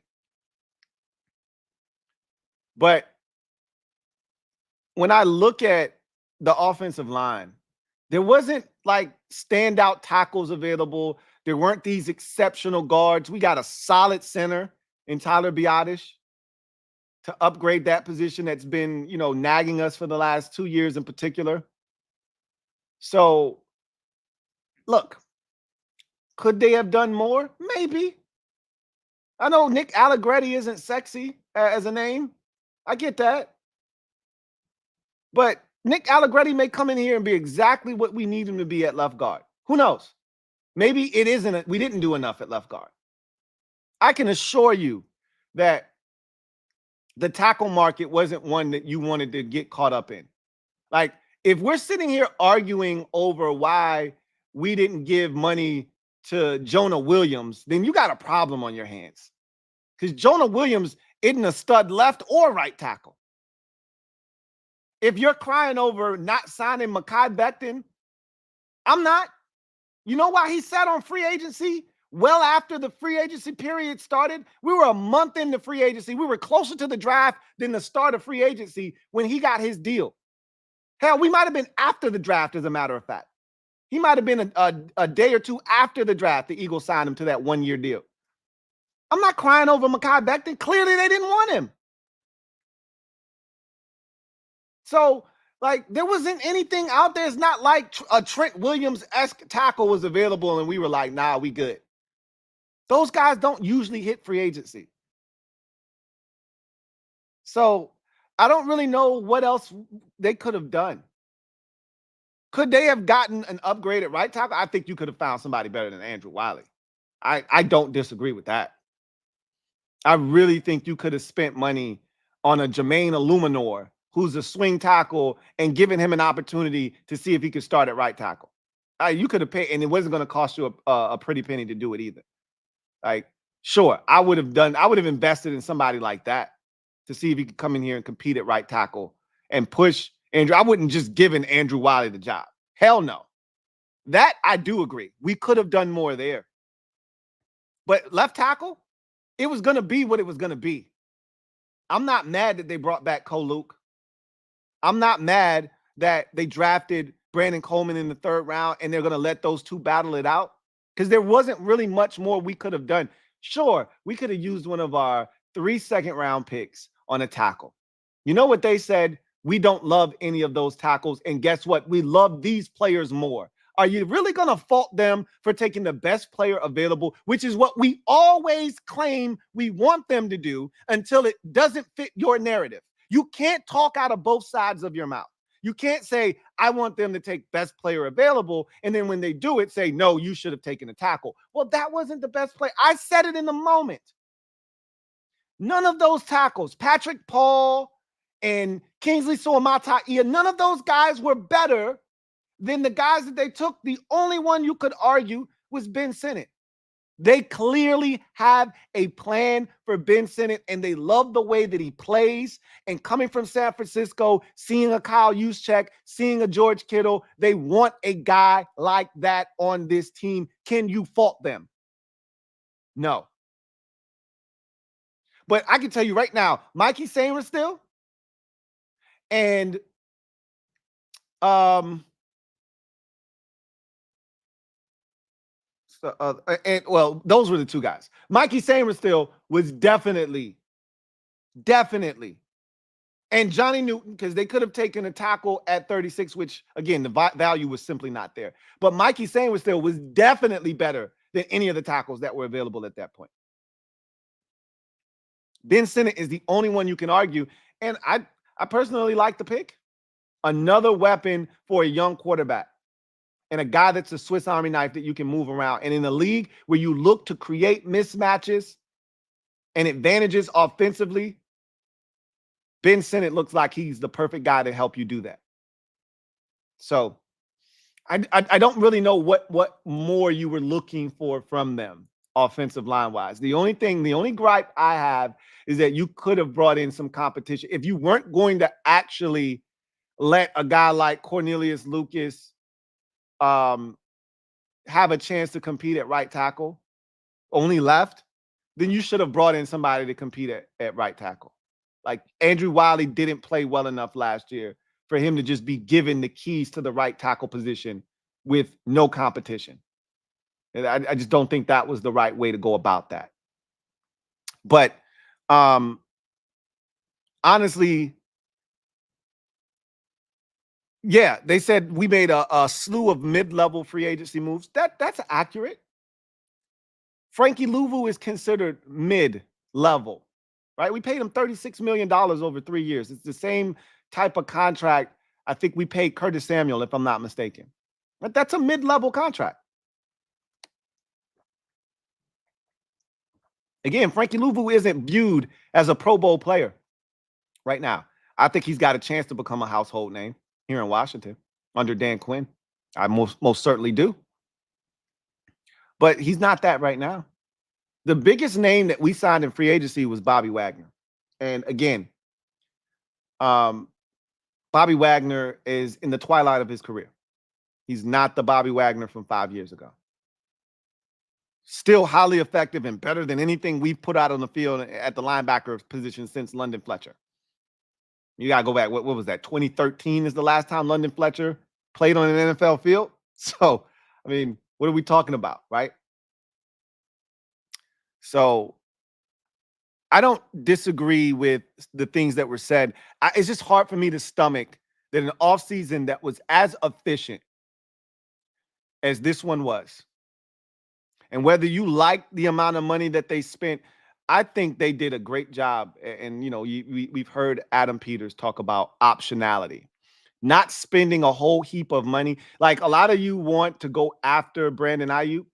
But when I look at the offensive line, there wasn't like standout tackles available. There weren't these exceptional guards. We got a solid center in Tyler Biadasz to upgrade that position that's been, nagging us for the last 2 years in particular. So, look, could they have done more? Maybe. I know Nick Allegretti isn't sexy as a name. I get that. But Nick Allegretti may come in here and be exactly what we need him to be at left guard. Who knows? Maybe it isn't. We didn't do enough at left guard. I can assure you that the tackle market wasn't one that you wanted to get caught up in. Like, if we're sitting here arguing over why we didn't give money to Jonah Williams, then you got a problem on your hands. Because Jonah Williams isn't a stud left or right tackle. If you're crying over not signing Mekhi Becton, I'm not. You know why he sat on free agency? well after the free agency period started. We were a month into free agency. We were closer to the draft than the start of free agency when he got his deal. Hell, we might have been after the draft, as a matter of fact. He might have been a day or two after the draft, the Eagles signed him to that one-year deal. I'm not crying over Mekhi Becton. Clearly, they didn't want him. So, like, there wasn't anything out there. It's not like a Trent Williams-esque tackle was available and we were like, nah, we good. Those guys don't usually hit free agency. So, I don't really know what else they could have done. Could they have gotten an upgrade at right tackle? I think you could have found somebody better than Andrew Wiley. I don't disagree with that. I really think you could have spent money on a Jermaine Illuminor, who's a swing tackle, and given him an opportunity to see if he could start at right tackle. You could have paid, and it wasn't going to cost you a pretty penny to do it either. Like, sure, I would have invested in somebody like that to see if he could come in here and compete at right tackle and push Andrew. I wouldn't just given Andrew Wiley the job. Hell no. That I do agree. We could have done more there. But left tackle, it was going to be what it was going to be. I'm not mad that they brought back Cole Luke. I'm not mad that they drafted Brandon Coleman in the 3rd round and they're going to let those two battle it out, because there wasn't really much more we could have done. Sure, we could have used one of our 3 second-round picks on a tackle. You know what they said? We don't love any of those tackles. And guess what? We love these players more. Are you really going to fault them for taking the best player available, which is what we always claim we want them to do until it doesn't fit your narrative? You can't talk out of both sides of your mouth. You can't say, I want them to take best player available, and then when they do it, say, no, you should have taken a tackle. Well, that wasn't the best play. I said it in the moment. None of those tackles, Patrick Paul and Kingsley Suamataia, none of those guys were better than the guys that they took. The only one you could argue was Ben Sinnott. They clearly have a plan for Ben Sinnott, and they love the way that he plays. And coming from San Francisco, seeing a Kyle Juszczyk, seeing a George Kittle, they want a guy like that on this team. Can you fault them? No. But I can tell you right now, Mikey Sainristil still, and well, those were the two guys. Mikey Sainristil still was definitely, and Johnny Newton, because they could have taken a tackle at 36, which again, the value was simply not there. But Mikey Sainristil still was definitely better than any of the tackles that were available at that point. Ben Sinnott is the only one you can argue, and I personally like the pick. Another weapon for a young quarterback and a guy that's a Swiss Army knife that you can move around. And in a league where you look to create mismatches and advantages offensively, Ben Sinnott looks like he's the perfect guy to help you do that. So I don't really know what more you were looking for from them offensive line wise. The only gripe I have is that you could have brought in some competition. If you weren't going to actually let a guy like Cornelius Lucas have a chance to compete at right tackle, only left, then you should have brought in somebody to compete at right tackle. Like Andrew Wiley didn't play well enough last year for him to just be given the keys to the right tackle position with no competition. And I just don't think that was the right way to go about that. But honestly, yeah, they said we made a slew of mid-level free agency moves. That's accurate. Frankie Louvu is considered mid-level, right? We paid him $36 million over 3 years. It's the same type of contract I think we paid Curtis Samuel, if I'm not mistaken. But that's a mid-level contract. Again, Frankie Louvu isn't viewed as a Pro Bowl player right now. I think he's got a chance to become a household name here in Washington under Dan Quinn. I most certainly do. But he's not that right now. The biggest name that we signed in free agency was Bobby Wagner. And again, Bobby Wagner is in the twilight of his career. He's not the Bobby Wagner from 5 years ago. Still highly effective and better than anything we've put out on the field at the linebacker position since London Fletcher. You got to go back. What was that? 2013 is the last time London Fletcher played on an NFL field. So, I mean, what are we talking about, right? So, I don't disagree with the things that were said. It's just hard for me to stomach that an offseason that was as efficient as this one was. And whether you like the amount of money that they spent, I think they did a great job. And, you know, we've heard Adam Peters talk about optionality, not spending a whole heap of money. Like a lot of you want to go after Brandon Ayuk.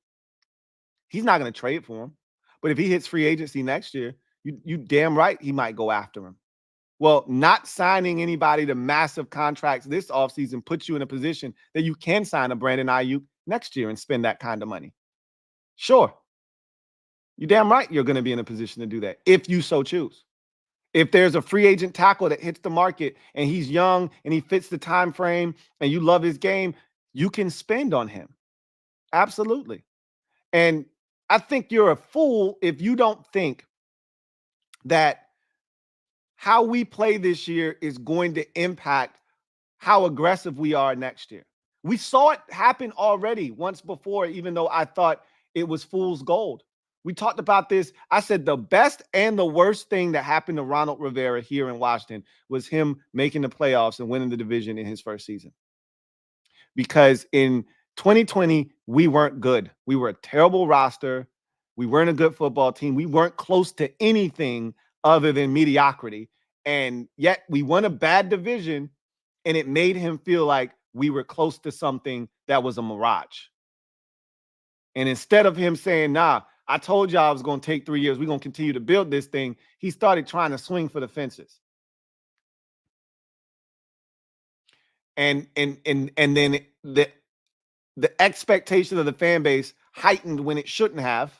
He's not going to trade for him. But if he hits free agency next year, you damn right he might go after him. Well, not signing anybody to massive contracts this offseason puts you in a position that you can sign a Brandon Ayuk next year and spend that kind of money. Sure. You're damn right you're going to be in a position to do that if you so choose. If there's a free agent tackle that hits the market and he's young and he fits the time frame and you love his game, you can spend on him. Absolutely. And I think you're a fool if you don't think that how we play this year is going to impact how aggressive we are next year. We saw it happen already once before, even though I thought it was fool's gold. We talked about this. I said the best and the worst thing that happened to Ronald Rivera here in Washington was him making the playoffs and winning the division in his first season. Because in 2020, we weren't good. We were a terrible roster. We weren't a good football team. We weren't close to anything other than mediocrity. And yet we won a bad division, and it made him feel like we were close to something that was a mirage. And instead of him saying, nah, I told y'all I was going to take 3 years, we're going to continue to build this thing, he started trying to swing for the fences. And then the expectation of the fan base heightened when it shouldn't have.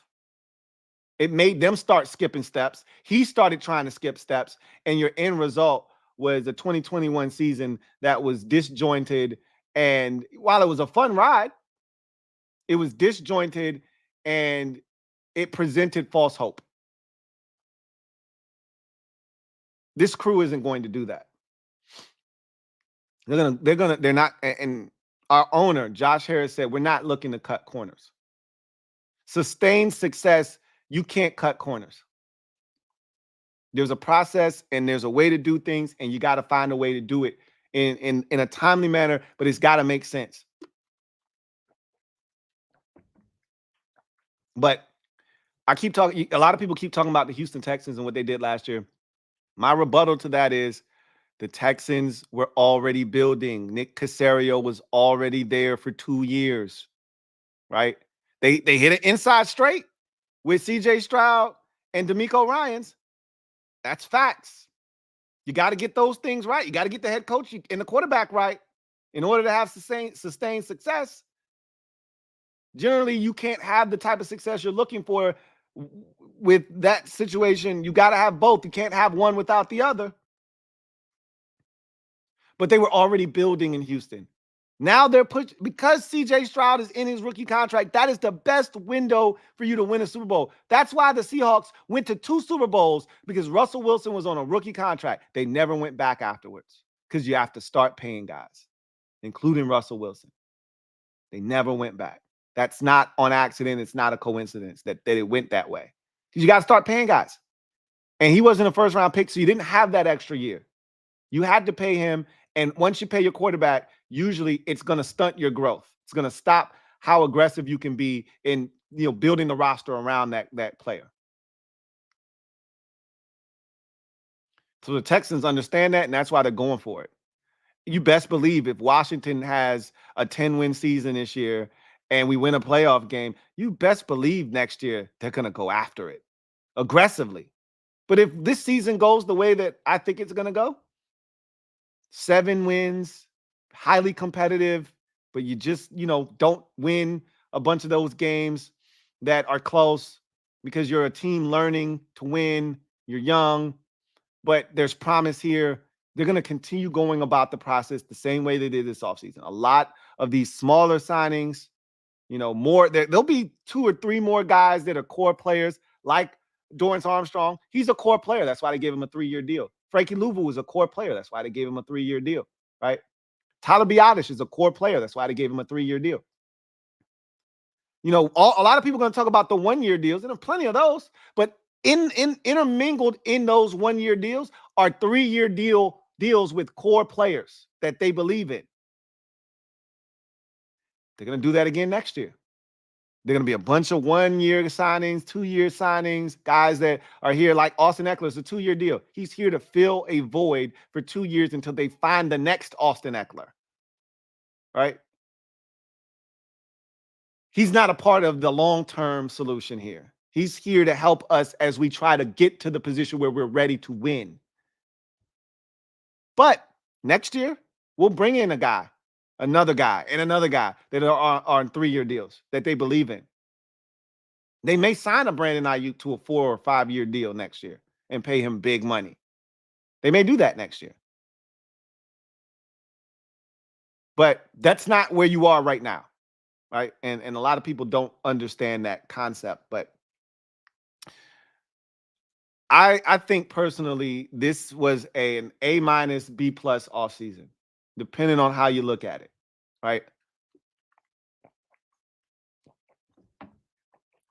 It made them start skipping steps. He started trying to skip steps, and your end result was a 2021 season that was disjointed. And while it was a fun ride, it was disjointed and it presented false hope. This crew isn't going to do that. They're not. And our owner, Josh Harris, said, we're not looking to cut corners. Sustained success, you can't cut corners. There's a process and there's a way to do things, and you got to find a way to do it in a timely manner, but it's got to make sense. But I keep talking, a lot of people keep talking about the Houston Texans and what they did last year. My rebuttal to that is the Texans were already building. Nick Caserio was already there for 2 years, right? They hit it inside straight with CJ Stroud and DeMeco Ryans. That's facts. You got to get those things right. You got to get the head coach and the quarterback right in order to have sustained success. Generally, you can't have the type of success you're looking for with that situation. You got to have both. You can't have one without the other. But they were already building in Houston. Now they're because CJ Stroud is in his rookie contract. That is the best window for you to win a Super Bowl. That's why the Seahawks went to 2 Super Bowls, because Russell Wilson was on a rookie contract. They never went back afterwards because you have to start paying guys, including Russell Wilson. They never went back. That's not on accident. It's not a coincidence that it went that way, because you got to start paying guys. And he wasn't a first-round pick, so you didn't have that extra year. You had to pay him. And once you pay your quarterback, usually it's going to stunt your growth. It's going to stop how aggressive you can be in, building the roster around that player. So the Texans understand that, and that's why they're going for it. You best believe if Washington has a 10-win season this year and we win a playoff game, you best believe next year they're going to go after it aggressively. But if this season goes the way that I think it's going to go, 7 wins, highly competitive, but you just, don't win a bunch of those games that are close because you're a team learning to win. You're young, but there's promise here. They're going to continue going about the process the same way they did this offseason. A lot of these smaller signings, more. There'll be 2 or 3 more guys that are core players, like Dorrance Armstrong. He's a core player. That's why they gave him a 3-year deal. Frankie Louvu was a core player. That's why they gave him a 3-year deal, right? Tyler Biotish is a core player. That's why they gave him a 3-year deal. A lot of people are going to talk about the 1-year deals, and there are plenty of those, but intermingled in those 1-year deals are 3-year deals with core players that they believe in. They're going to do that again next year. They're going to be a bunch of 1-year signings, 2-year signings, guys that are here like Austin Eckler. It's a 2-year deal. He's here to fill a void for 2 years until they find the next Austin Eckler, right? He's not a part of the long-term solution here. He's here to help us as we try to get to the position where we're ready to win. But next year, we'll bring in another guy that are on 3-year deals that they believe in. They may sign a Brandon Ayuk to a 4 or 5-year deal next year and pay him big money. They may do that next year. But that's not where you are right now, right? And a lot of people don't understand that concept. But I think personally, this was an A-, B+ offseason, depending on how you look at it, right?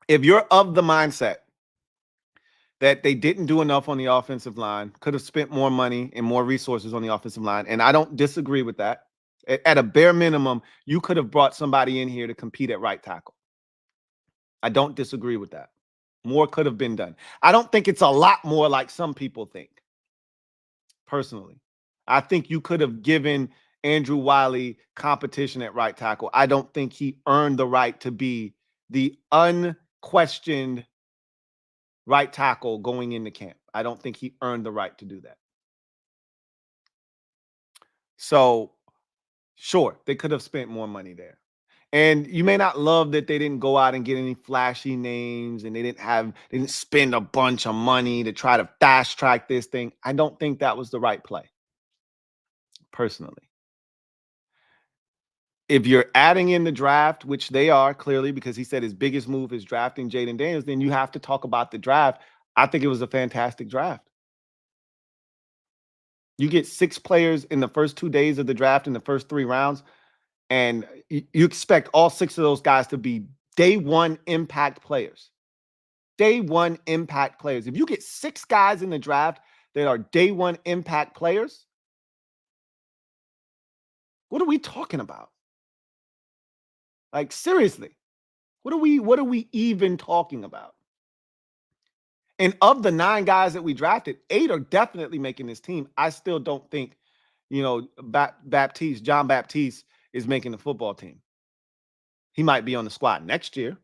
If you're of the mindset that they didn't do enough on the offensive line, could have spent more money and more resources on the offensive line, and I don't disagree with that. At a bare minimum, you could have brought somebody in here to compete at right tackle. I don't disagree with that. More could have been done. I don't think it's a lot more like some people think. Personally, I think you could have given Andrew Wiley competition at right tackle. I don't think he earned the right to be the unquestioned right tackle going into camp. I don't think he earned the right to do that. So, sure, they could have spent more money there. And you may not love that they didn't go out and get any flashy names and they didn't spend a bunch of money to try to fast track this thing. I don't think that was the right play, personally. If you're adding in the draft, which they are clearly, because he said his biggest move is drafting Jaden Daniels, then you have to talk about the draft. I think it was a fantastic draft. You get 6 players in the first 2 days of the draft in the first 3 rounds, and you expect all 6 of those guys to be day 1 impact players. Day 1 impact players. If you get 6 guys in the draft that are day 1 impact players, what are we talking about? Like, seriously, what are we even talking about? And of the 9 guys that we drafted, 8 are definitely making this team. I still don't think, John Baptiste is making the football team. He might be on the squad next year.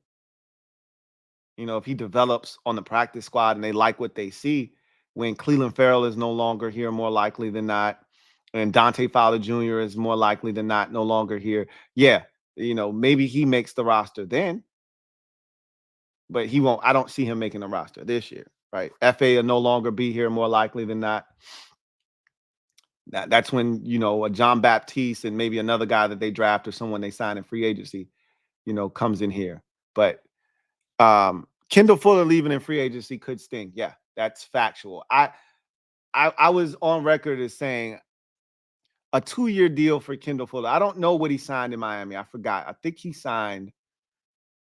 If he develops on the practice squad and they like what they see, when Cleveland Farrell is no longer here, more likely than not, and Dante Fowler Jr. is more likely than not no longer here. Yeah, maybe he makes the roster then. But he won't. I don't see him making the roster this year, right? FA will no longer be here, more likely than not. That's when, a John Baptiste and maybe another guy that they draft or someone they sign in free agency, comes in here. But Kendall Fuller leaving in free agency could sting. Yeah, that's factual. I was on record as saying a 2-year deal for Kendall Fuller. I don't know what he signed in Miami. I forgot. I think he signed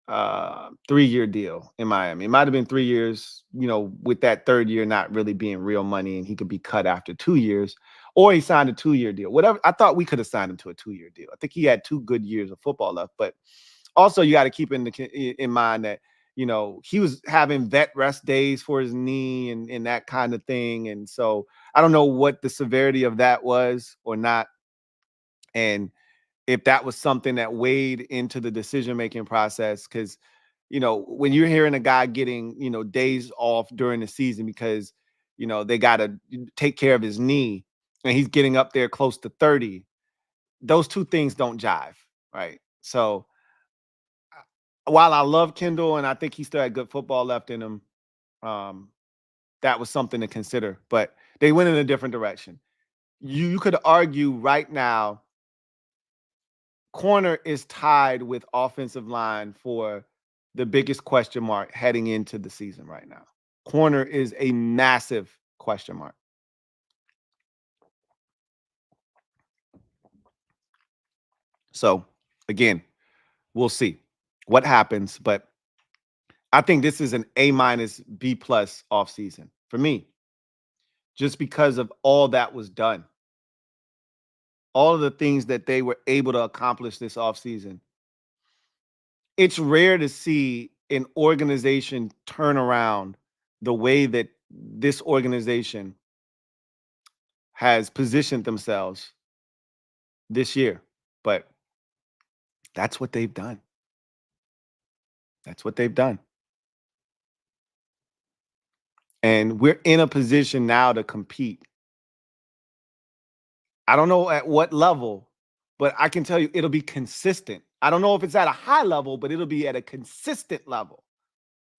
3-year deal in Miami. It might have been 3 years, with that 3rd year not really being real money and he could be cut after 2 years, or he signed a 2-year deal. Whatever. I thought we could have signed him to a 2-year deal. I think he had 2 good years of football left, but also you got to keep in mind that, he was having vet rest days for his knee and that kind of thing. And so I don't know what the severity of that was or not. And if that was something that weighed into the decision-making process, because, when you're hearing a guy getting, days off during the season because, they got to take care of his knee and he's getting up there close to 30, those 2 things don't jive, right? So while I love Kendall and I think he still had good football left in him, that was something to consider, but they went in a different direction. You could argue right now corner is tied with offensive line for the biggest question mark heading into the season right now. Corner is a massive question mark. So, again, we'll see what happens, but I think this is an A-, B+ offseason for me, just because of all that was done. All of the things that they were able to accomplish this offseason. It's rare to see an organization turn around the way that this organization has positioned themselves this year. But that's what they've done. That's what they've done. And we're in a position now to compete. I don't know at what level, but I can tell you it'll be consistent. I don't know if it's at a high level, but it'll be at a consistent level.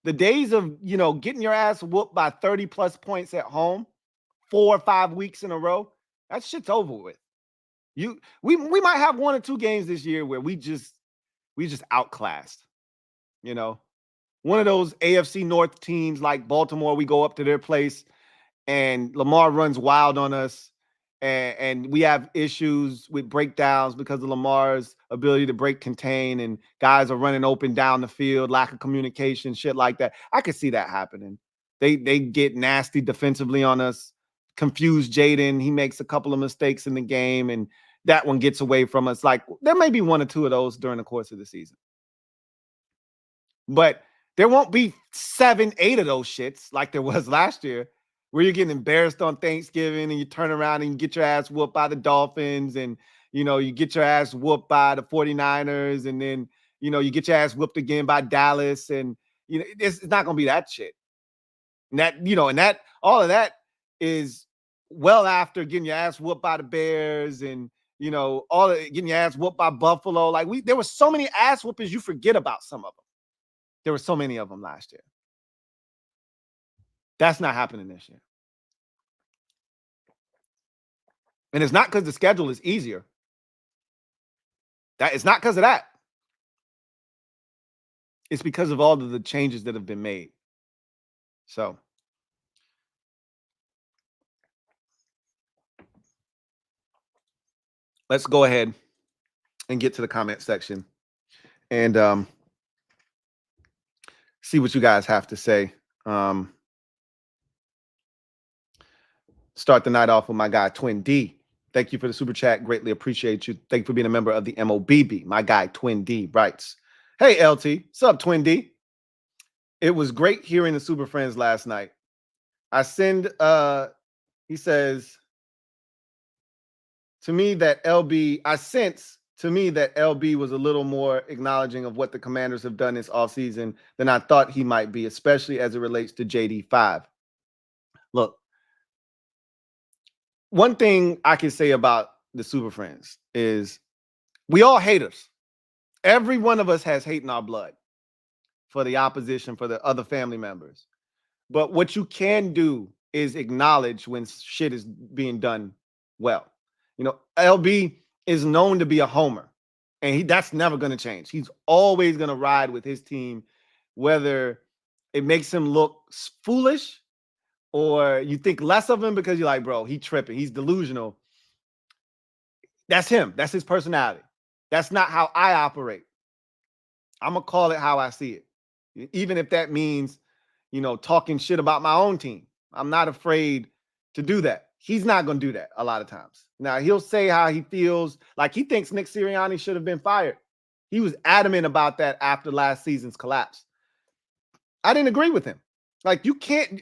The days of, getting your ass whooped by 30+ points at home 4 or 5 weeks in a row, that shit's over with. We might have 1 or 2 games this year where we just outclassed. One of those AFC North teams like Baltimore, we go up to their place and Lamar runs wild on us. And we have issues with breakdowns because of Lamar's ability to break contain, and guys are running open down the field, lack of communication, shit like that. I could see that happening. They get nasty defensively on us, confuse Jaden. He makes a couple of mistakes in the game, and that one gets away from us. Like, there may be 1 or 2 of those during the course of the season. But there won't be 7, 8 of those shits like there was last year, where you're getting embarrassed on Thanksgiving and you turn around and you get your ass whooped by the Dolphins, and, you get your ass whooped by the 49ers, and then, you get your ass whooped again by Dallas, and, it's not going to be that shit. And that, all of that is well after getting your ass whooped by the Bears and, getting your ass whooped by Buffalo. Like, there were so many ass whoopings, you forget about some of them. There were so many of them last year. That's not happening this year. And it's not because the schedule is easier. It's not because of that. It's because of all of the changes that have been made. So, let's go ahead and get to the comment section and see what you guys have to say. Start the night off with my guy, Twin D. Thank you for the super chat. Greatly appreciate you. Thank you for being a member of the MOBB. My guy, Twin D, writes, "Hey, LT. What's up, Twin D? It was great hearing the Super Friends last night. He says, I sense to me that LB was a little more acknowledging of what the Commanders have done this offseason than I thought he might be, especially as it relates to JD5. Look, one thing I can say about the Super Friends is we all haters. Every one of us has hate in our blood for the opposition, for the other family members. But what you can do is acknowledge when shit is being done well. LB is known to be a homer, and that's never going to change. He's always going to ride with his team, whether it makes him look foolish or you think less of him because you're like, bro, he tripping, he's delusional. That's him. That's his personality. That's not how I operate. I'm going to call it how I see it. Even if that means, talking shit about my own team. I'm not afraid to do that. He's not going to do that a lot of times. Now, he'll say how he feels, like he thinks Nick Sirianni should have been fired. He was adamant about that after last season's collapse. I didn't agree with him. Like, you can't,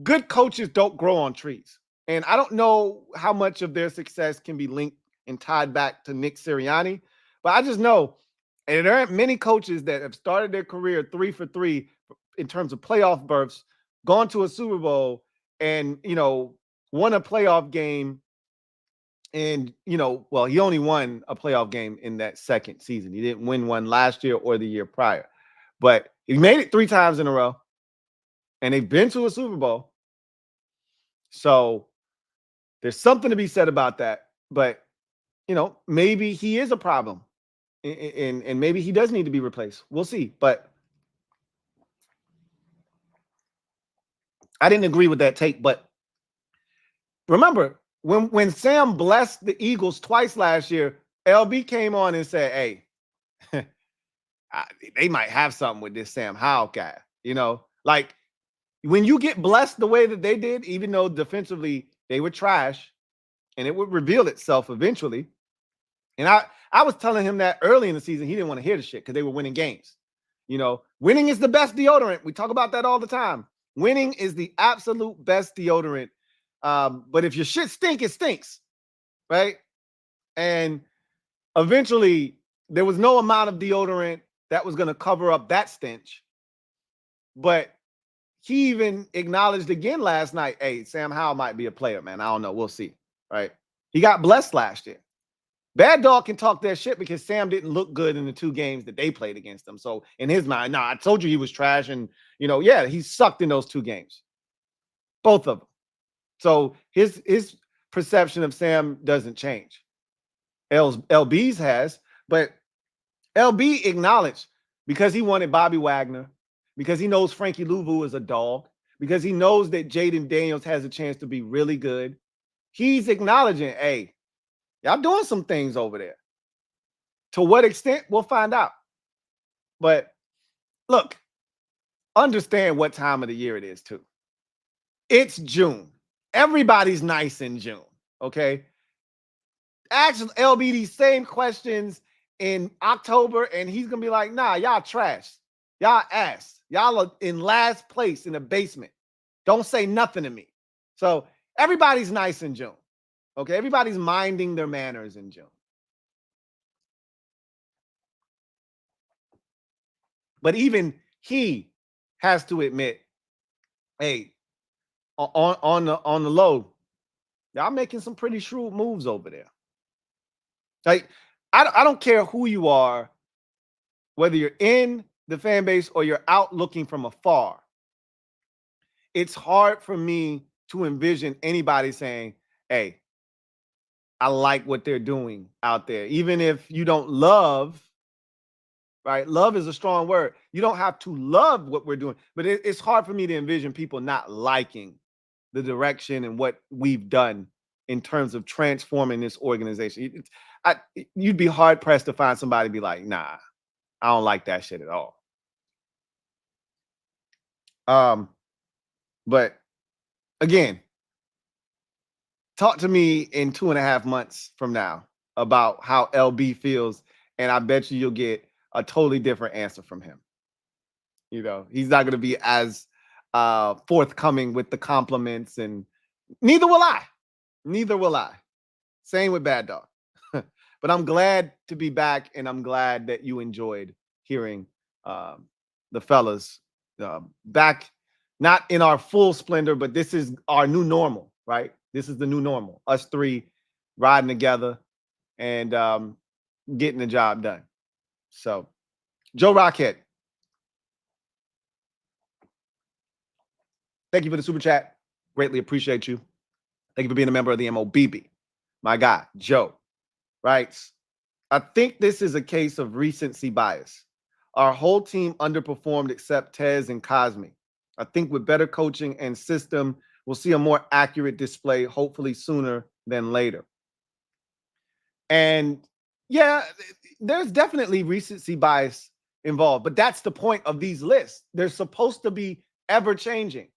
good coaches don't grow on trees. And I don't know how much of their success can be linked and tied back to Nick Sirianni, but I just know, and there aren't many coaches that have started their career 3 for 3 in terms of playoff berths, gone to a Super Bowl, and, won a playoff game. And, he only won a playoff game in that second season. He didn't win one last year or the year prior. But he made it 3 times in a row. And they've been to a Super Bowl. So there's something to be said about that. But, maybe he is a problem and maybe he does need to be replaced. We'll see. But I didn't agree with that take. But remember, when Sam blessed the Eagles twice last year, LB came on and said, hey, they might have something with this Sam Howell guy. You know, like when you get blessed the way that they did, even though defensively they were trash, and it would reveal itself eventually. And I was telling him that early in the season. He didn't want to hear the shit because they were winning games. You know, winning is the best deodorant. We talk about that all the time. Winning is the absolute best deodorant. But if your shit stink, it stinks, right? And eventually, there was no amount of deodorant that was going to cover up that stench. But he even acknowledged again last night, hey, Sam Howell might be a player, man. I don't know. We'll see, right? He got blessed last year. Bad Dog can talk their shit because Sam didn't look good in the 2 games that they played against him. So in his mind, I told you he was trash. And, you know, yeah, he sucked in those 2 games. Both of them. So his perception of Sam doesn't change. LB's has, but LB acknowledged because he wanted Bobby Wagner, because he knows Frankie Louvu is a dog, because he knows that Jaden Daniels has a chance to be really good. He's acknowledging, hey, y'all doing some things over there. To what extent, we'll find out. But look, understand what time of the year it is, too. It's June. Everybody's nice in June, okay? Ask LB these same questions in October, and he's going to be like, nah, y'all trash. Y'all ass. Y'all are in last place in the basement. Don't say nothing to me. So everybody's nice in June. Okay, everybody's minding their manners in June. But even he has to admit, hey, on the low, y'all making some pretty shrewd moves over there. Like, I don't care who you are, whether you're in the fan base or you're out looking from afar. It's hard for me to envision anybody saying, hey, I like what they're doing out there. Even if you don't love, right? Love is a strong word. You don't have to love what we're doing, but it's hard for me to envision people not liking the direction and what we've done in terms of transforming this organization. You'd be hard pressed to find somebody be like, nah, I don't like that shit at all. But again, talk to me in 2.5 months from now about how LB feels, and I bet you'll get a totally different answer from him. You know, he's not going to be as forthcoming with the compliments, and neither will I. Neither will I. Same with Bad Dog. But I'm glad to be back, and I'm glad that you enjoyed hearing the fellas back, not in our full splendor, but this is our new normal, right? This is the new normal. Us 3 riding together and getting the job done. So, Joe Rockhead, thank you for the super chat. Greatly appreciate you. Thank you for being a member of the MOBB. My guy, Joe, writes, I think this is a case of recency bias. Our whole team underperformed except Tez and Cosme. I think with better coaching and system, we'll see a more accurate display, hopefully sooner than later. And yeah, there's definitely recency bias involved, but that's the point of these lists. They're supposed to be ever changing.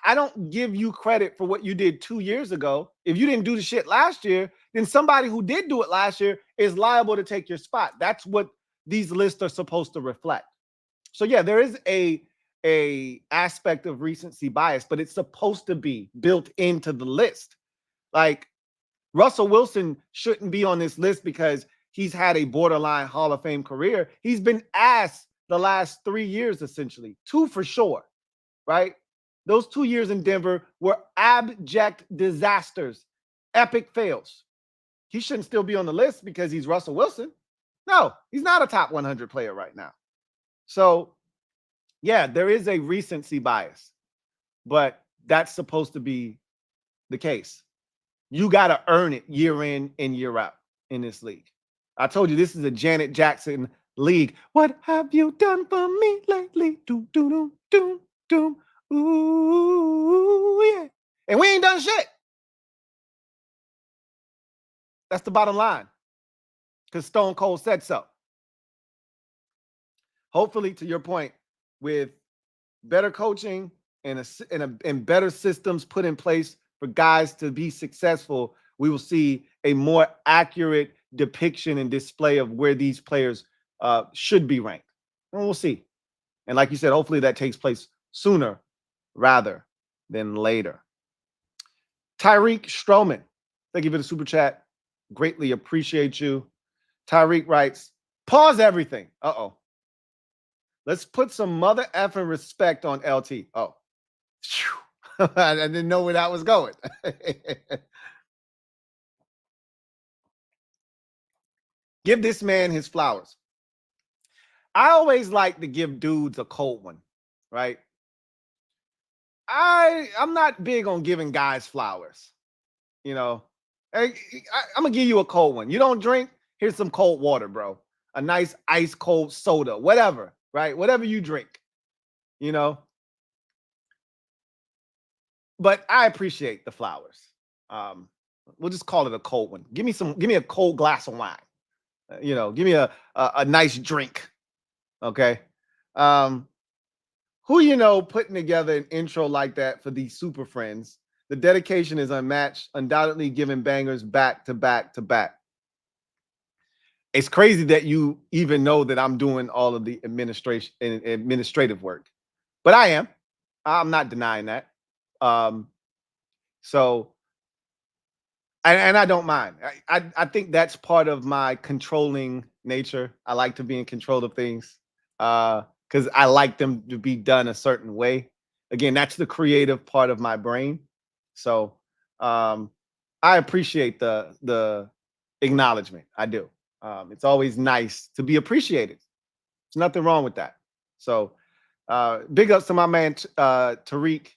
I don't give you credit for what you did 2 years ago. If you didn't do the shit last year, then somebody who did do it last year is liable to take your spot. That's what these lists are supposed to reflect. So yeah, there is a aspect of recency bias, but it's supposed to be built into the list. Like, Russell Wilson shouldn't be on this list because he's had a borderline Hall of Fame career. He's been asked the last 3 years, essentially, 2 for sure, right? Those 2 years in Denver were abject disasters, epic fails. He shouldn't still be on the list because he's Russell Wilson. No, he's not a top 100 player right now. So, yeah, there is a recency bias, but that's supposed to be the case. You got to earn it year in and year out in this league. I told you this is a Janet Jackson league. What have you done for me lately? Doom, doom, doom, doom, doom. Ooh, yeah. And we ain't done shit. That's the bottom line. Because Stone Cold said so. Hopefully, to your point, with better coaching and better systems put in place for guys to be successful, we will see a more accurate depiction and display of where these players should be ranked. And we'll see. And like you said, hopefully that takes place sooner rather than later. Tyreek Stroman, thank you for the super chat. Greatly appreciate you. Tyreek writes, pause everything. Uh-oh. Let's put some mother effing respect on LT. Oh, I didn't know where that was going. Give this man his flowers. I always like to give dudes a cold one, right? I'm not big on giving guys flowers. You know, I'm going to give you a cold one. You don't drink? Here's some cold water, bro. A nice ice cold soda, whatever, right? Whatever you drink, you know. But I appreciate the flowers. We'll just call it a cold one. Give me a cold glass of wine. You know, give me a nice drink. Okay. Who you know putting together an intro like that for these super friends? The dedication is unmatched, undoubtedly giving bangers back to back to back. It's crazy that you even know that I'm doing all of the administrative work, but I am. I'm not denying that. So, and I don't mind. I think that's part of my controlling nature. I like to be in control of things because I like them to be done a certain way. Again, that's the creative part of my brain. So I appreciate the acknowledgement. I do. It's always nice to be appreciated. There's nothing wrong with that. So big ups to my man Tariq.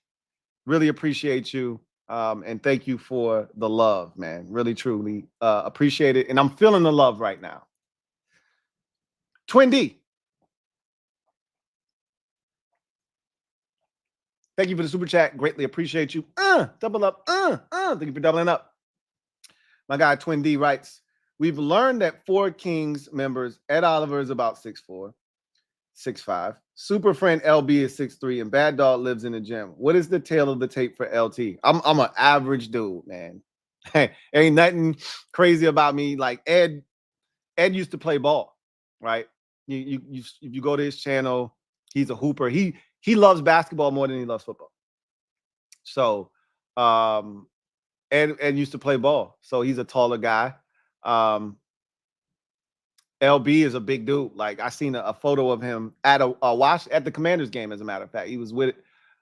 Really appreciate you. And thank you for the love, man. Really, truly appreciate it. And I'm feeling the love right now. Twin D. Thank you for the super chat. Greatly appreciate you. Double up. Thank you for doubling up. My guy Twin D writes, we've learned that 4 Kings members, Ed Oliver is about 6'4", 6'5". Super friend LB is 6'3", and Bad Dog lives in the gym. What is the tail of the tape for LT? I'm an average dude, man. Ain't nothing crazy about me. Like Ed used to play ball, right? If you go to his channel, he's a hooper. He loves basketball more than he loves football. So Ed used to play ball, so he's a taller guy. LB is a big dude. Like I seen a photo of him at at the Commanders game. As a matter of fact, he was with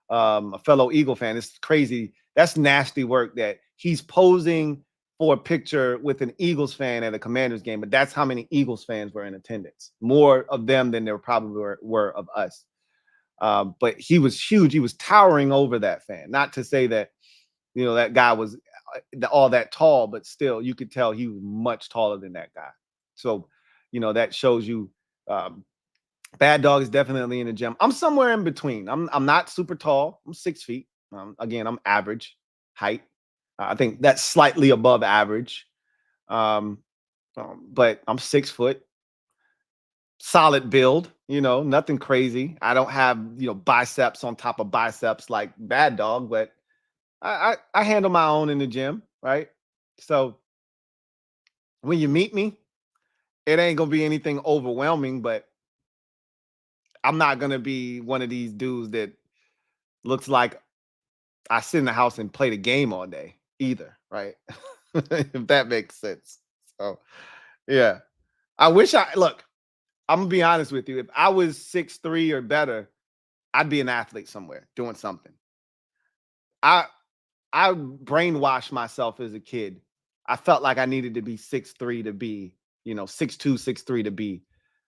a fellow Eagle fan. It's crazy. That's nasty work that he's posing for a picture with an Eagles fan at a Commanders game. But that's how many Eagles fans were in attendance. More of them than there probably were of us. But he was huge. He was towering over that fan. Not to say that, you know, that guy was all that tall, but still you could tell he was much taller than that guy. So, you know, that shows you Bad Dog is definitely in the gym. I'm somewhere in between. I'm not super tall. I'm 6 feet. Again, I'm average height. I think that's slightly above average. But I'm 6 foot. Solid build, you know, nothing crazy. I don't have, you know, biceps on top of biceps like Bad Dog, but I handle my own in the gym, right? So when you meet me, it ain't gonna be anything overwhelming, but I'm not gonna be one of these dudes that looks like I sit in the house and play the game all day either, right? If that makes sense. So yeah. I wish look, I'm gonna be honest with you. If I was 6'3" or better, I'd be an athlete somewhere doing something. I brainwashed myself as a kid. I felt like I needed to be 6'3" to be, you know, 6'2", 6'3" to be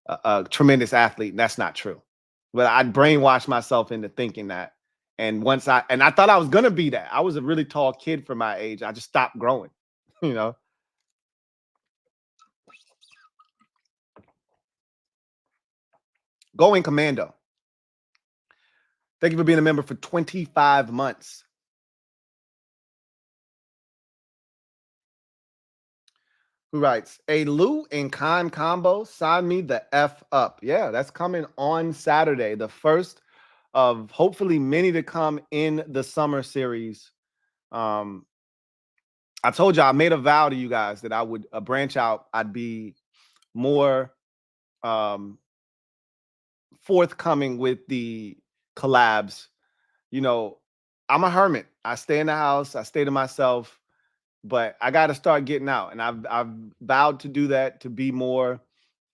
a tremendous athlete. And that's not true. But I brainwashed myself into thinking that. And I thought I was gonna be that. I was a really tall kid for my age. I just stopped growing, you know. Going Commando. Thank you for being a member for 25 months. Who writes, a Lou and Khan combo, sign me the F up. Yeah, that's coming on Saturday, the first of hopefully many to come in the summer series. I told you, I made a vow to you guys that I would branch out. I'd be more forthcoming with the collabs. You know, I'm a hermit. I stay in the house. I stay to myself. But I got to start getting out, and I've vowed to do that, to be more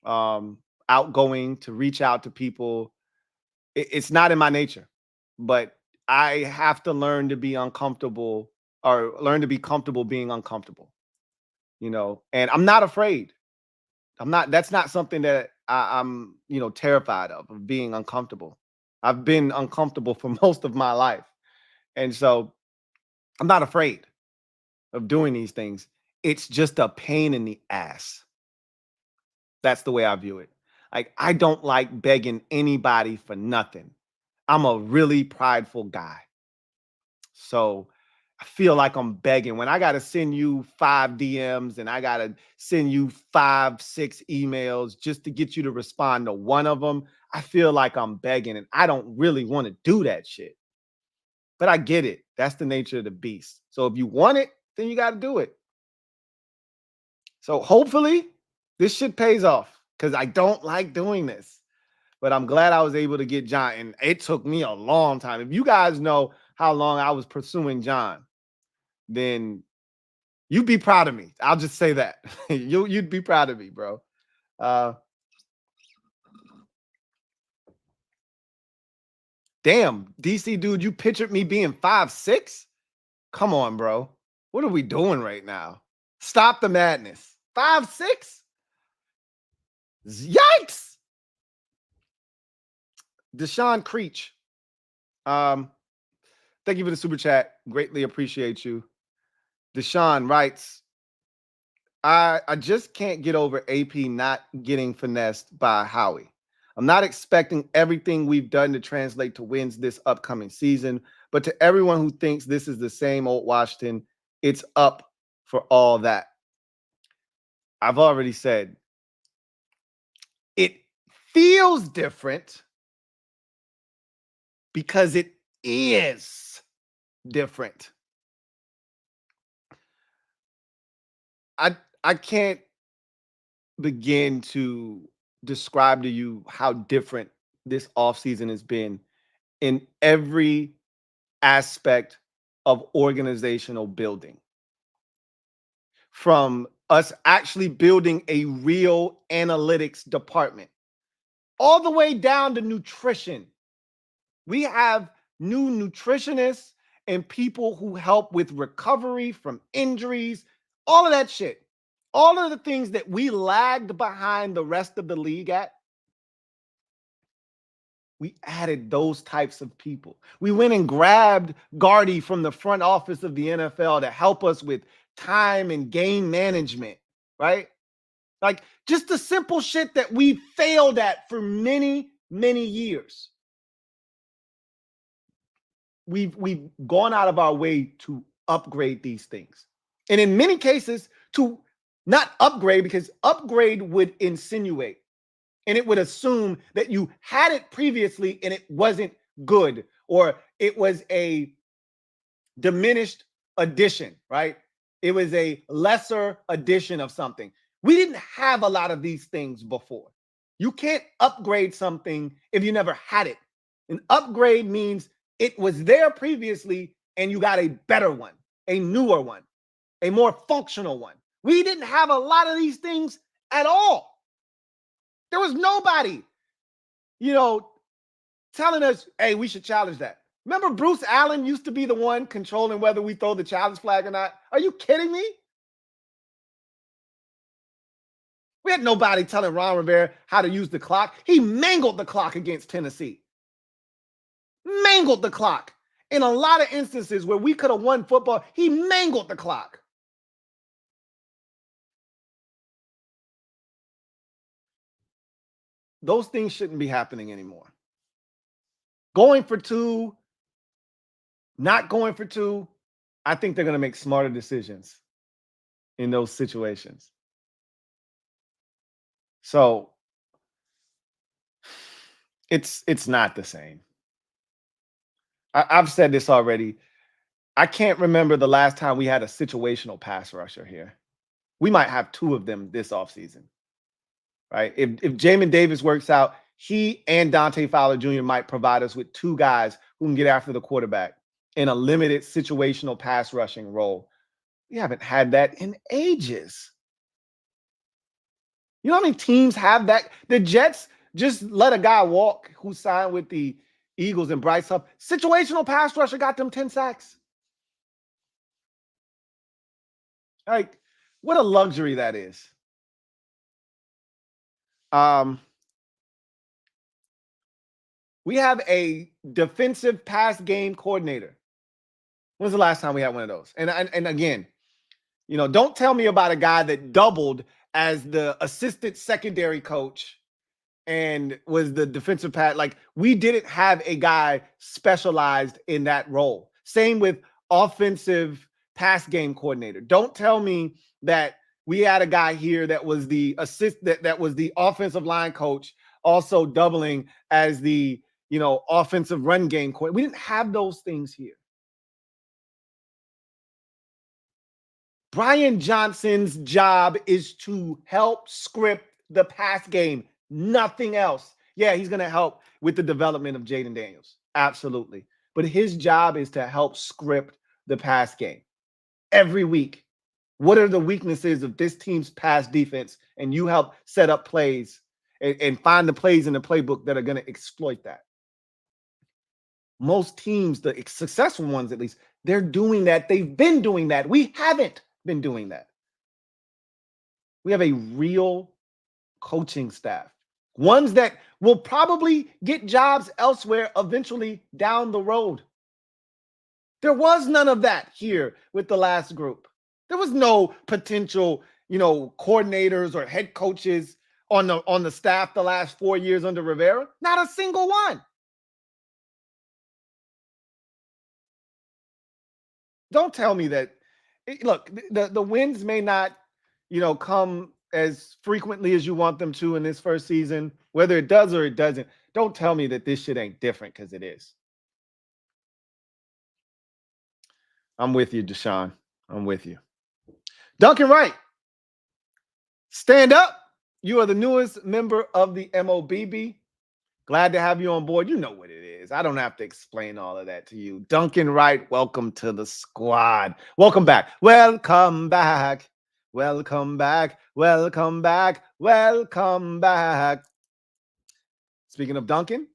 outgoing, to reach out to people. It's not in my nature, but I have to learn to be uncomfortable, or learn to be comfortable being uncomfortable. You know, and I'm not afraid. I'm not. That's not something that I'm terrified of being uncomfortable. I've been uncomfortable for most of my life, and so I'm not afraid of doing these things. It's just a pain in the ass. That's the way I view it. Like, I don't like begging anybody for nothing. I'm a really prideful guy. So I feel like I'm begging when I got to send you 5 DMs and I got to send you 5, 6 emails just to get you to respond to one of them. I feel like I'm begging, and I don't really want to do that shit. But I get it. That's the nature of the beast. So if you want it, then you got to do it. So hopefully this shit pays off, because I don't like doing this. But I'm glad I was able to get John. And it took me a long time. If you guys know how long I was pursuing John, then you'd be proud of me. I'll just say that. You'd be proud of me, bro. Damn, DC dude, you pictured me being 5'6"? Come on, bro. What are we doing right now? Stop the madness. 5'6"? Yikes. Deshaun Creech. Thank you for the super chat. Greatly appreciate you. Deshaun writes, I just can't get over AP not getting finessed by Howie. I'm not expecting everything we've done to translate to wins this upcoming season, but to everyone who thinks this is the same old Washington, it's up for all that. I've already said it feels different because it is different. I can't begin to describe to you how different this offseason has been in every aspect of organizational building. From us actually building a real analytics department, all the way down to nutrition. We have new nutritionists and people who help with recovery from injuries, all of that shit. All of the things that we lagged behind the rest of the league at, we added those types of people. We went and grabbed Gardy from the front office of the NFL to help us with time and game management, right? Like, just the simple shit that we failed at for many, many years. We've gone out of our way to upgrade these things. And in many cases, to not upgrade, because upgrade would insinuate and it would assume that you had it previously and it wasn't good, or it was a diminished edition, right? It was a lesser edition of something. We didn't have a lot of these things before. You can't upgrade something if you never had it. An upgrade means it was there previously and you got a better one, a newer one, a more functional one. We didn't have a lot of these things at all. There was nobody, telling us, hey, we should challenge that. Remember, Bruce Allen used to be the one controlling whether we throw the challenge flag or not. Are you kidding me? We had nobody telling Ron Rivera how to use the clock. He mangled the clock against Tennessee. Mangled the clock. In a lot of instances where we could have won football, he mangled the clock. those things shouldn't be happening anymore. Going for two, not going for two, I think they're going to make smarter decisions in those situations. So it's not the same. I've said this already. I can't remember the last time we had a situational pass rusher here. We might have two of them this offseason, right? If Jamin Davis works out, he and Dante Fowler Jr. might provide us with two guys who can get after the quarterback in a limited situational pass rushing role. We haven't had that in ages. You know how many teams have that? The Jets just let a guy walk who signed with the Eagles and Bryce Huff. Situational pass rusher got them 10 sacks. Like, what a luxury that is. We have a defensive pass game coordinator. When's the last time we had one of those? And again, you know, don't tell me about a guy that doubled as the assistant secondary coach and was the defensive pass. Like, we didn't have a guy specialized in that role. Same with offensive pass game coordinator. Don't tell me that we had a guy here that was the that was the offensive line coach, also doubling as the, you know, offensive run game coordinator. We didn't have those things here. Brian Johnson's job is to help script the pass game, nothing else. Yeah, he's going to help with the development of Jaden Daniels. Absolutely. But his job is to help script the pass game every week. What are the weaknesses of this team's pass defense? And you help set up plays and find the plays in the playbook that are going to exploit that. Most teams, the successful ones at least, they're doing that. They've been doing that. We haven't been doing that. We have a real coaching staff, ones that will probably get jobs elsewhere eventually down the road. There was none of that here with the last group. There was no potential, you know, coordinators or head coaches on the staff the last 4 years under Rivera. Not a single one. Don't tell me that. Look, the wins may not, you know, come as frequently as you want them to in this first season, whether it does or it doesn't. Don't tell me that this shit ain't different, because it is. I'm with you, Deshaun. I'm with you. Duncan Wright, stand up. You are the newest member of the MOBB. Glad to have you on board. You know what it is. I don't have to explain all of that to you. Duncan Wright, welcome to the squad. Welcome back. Welcome back. Welcome back. Welcome back. Welcome back. Speaking of Duncan,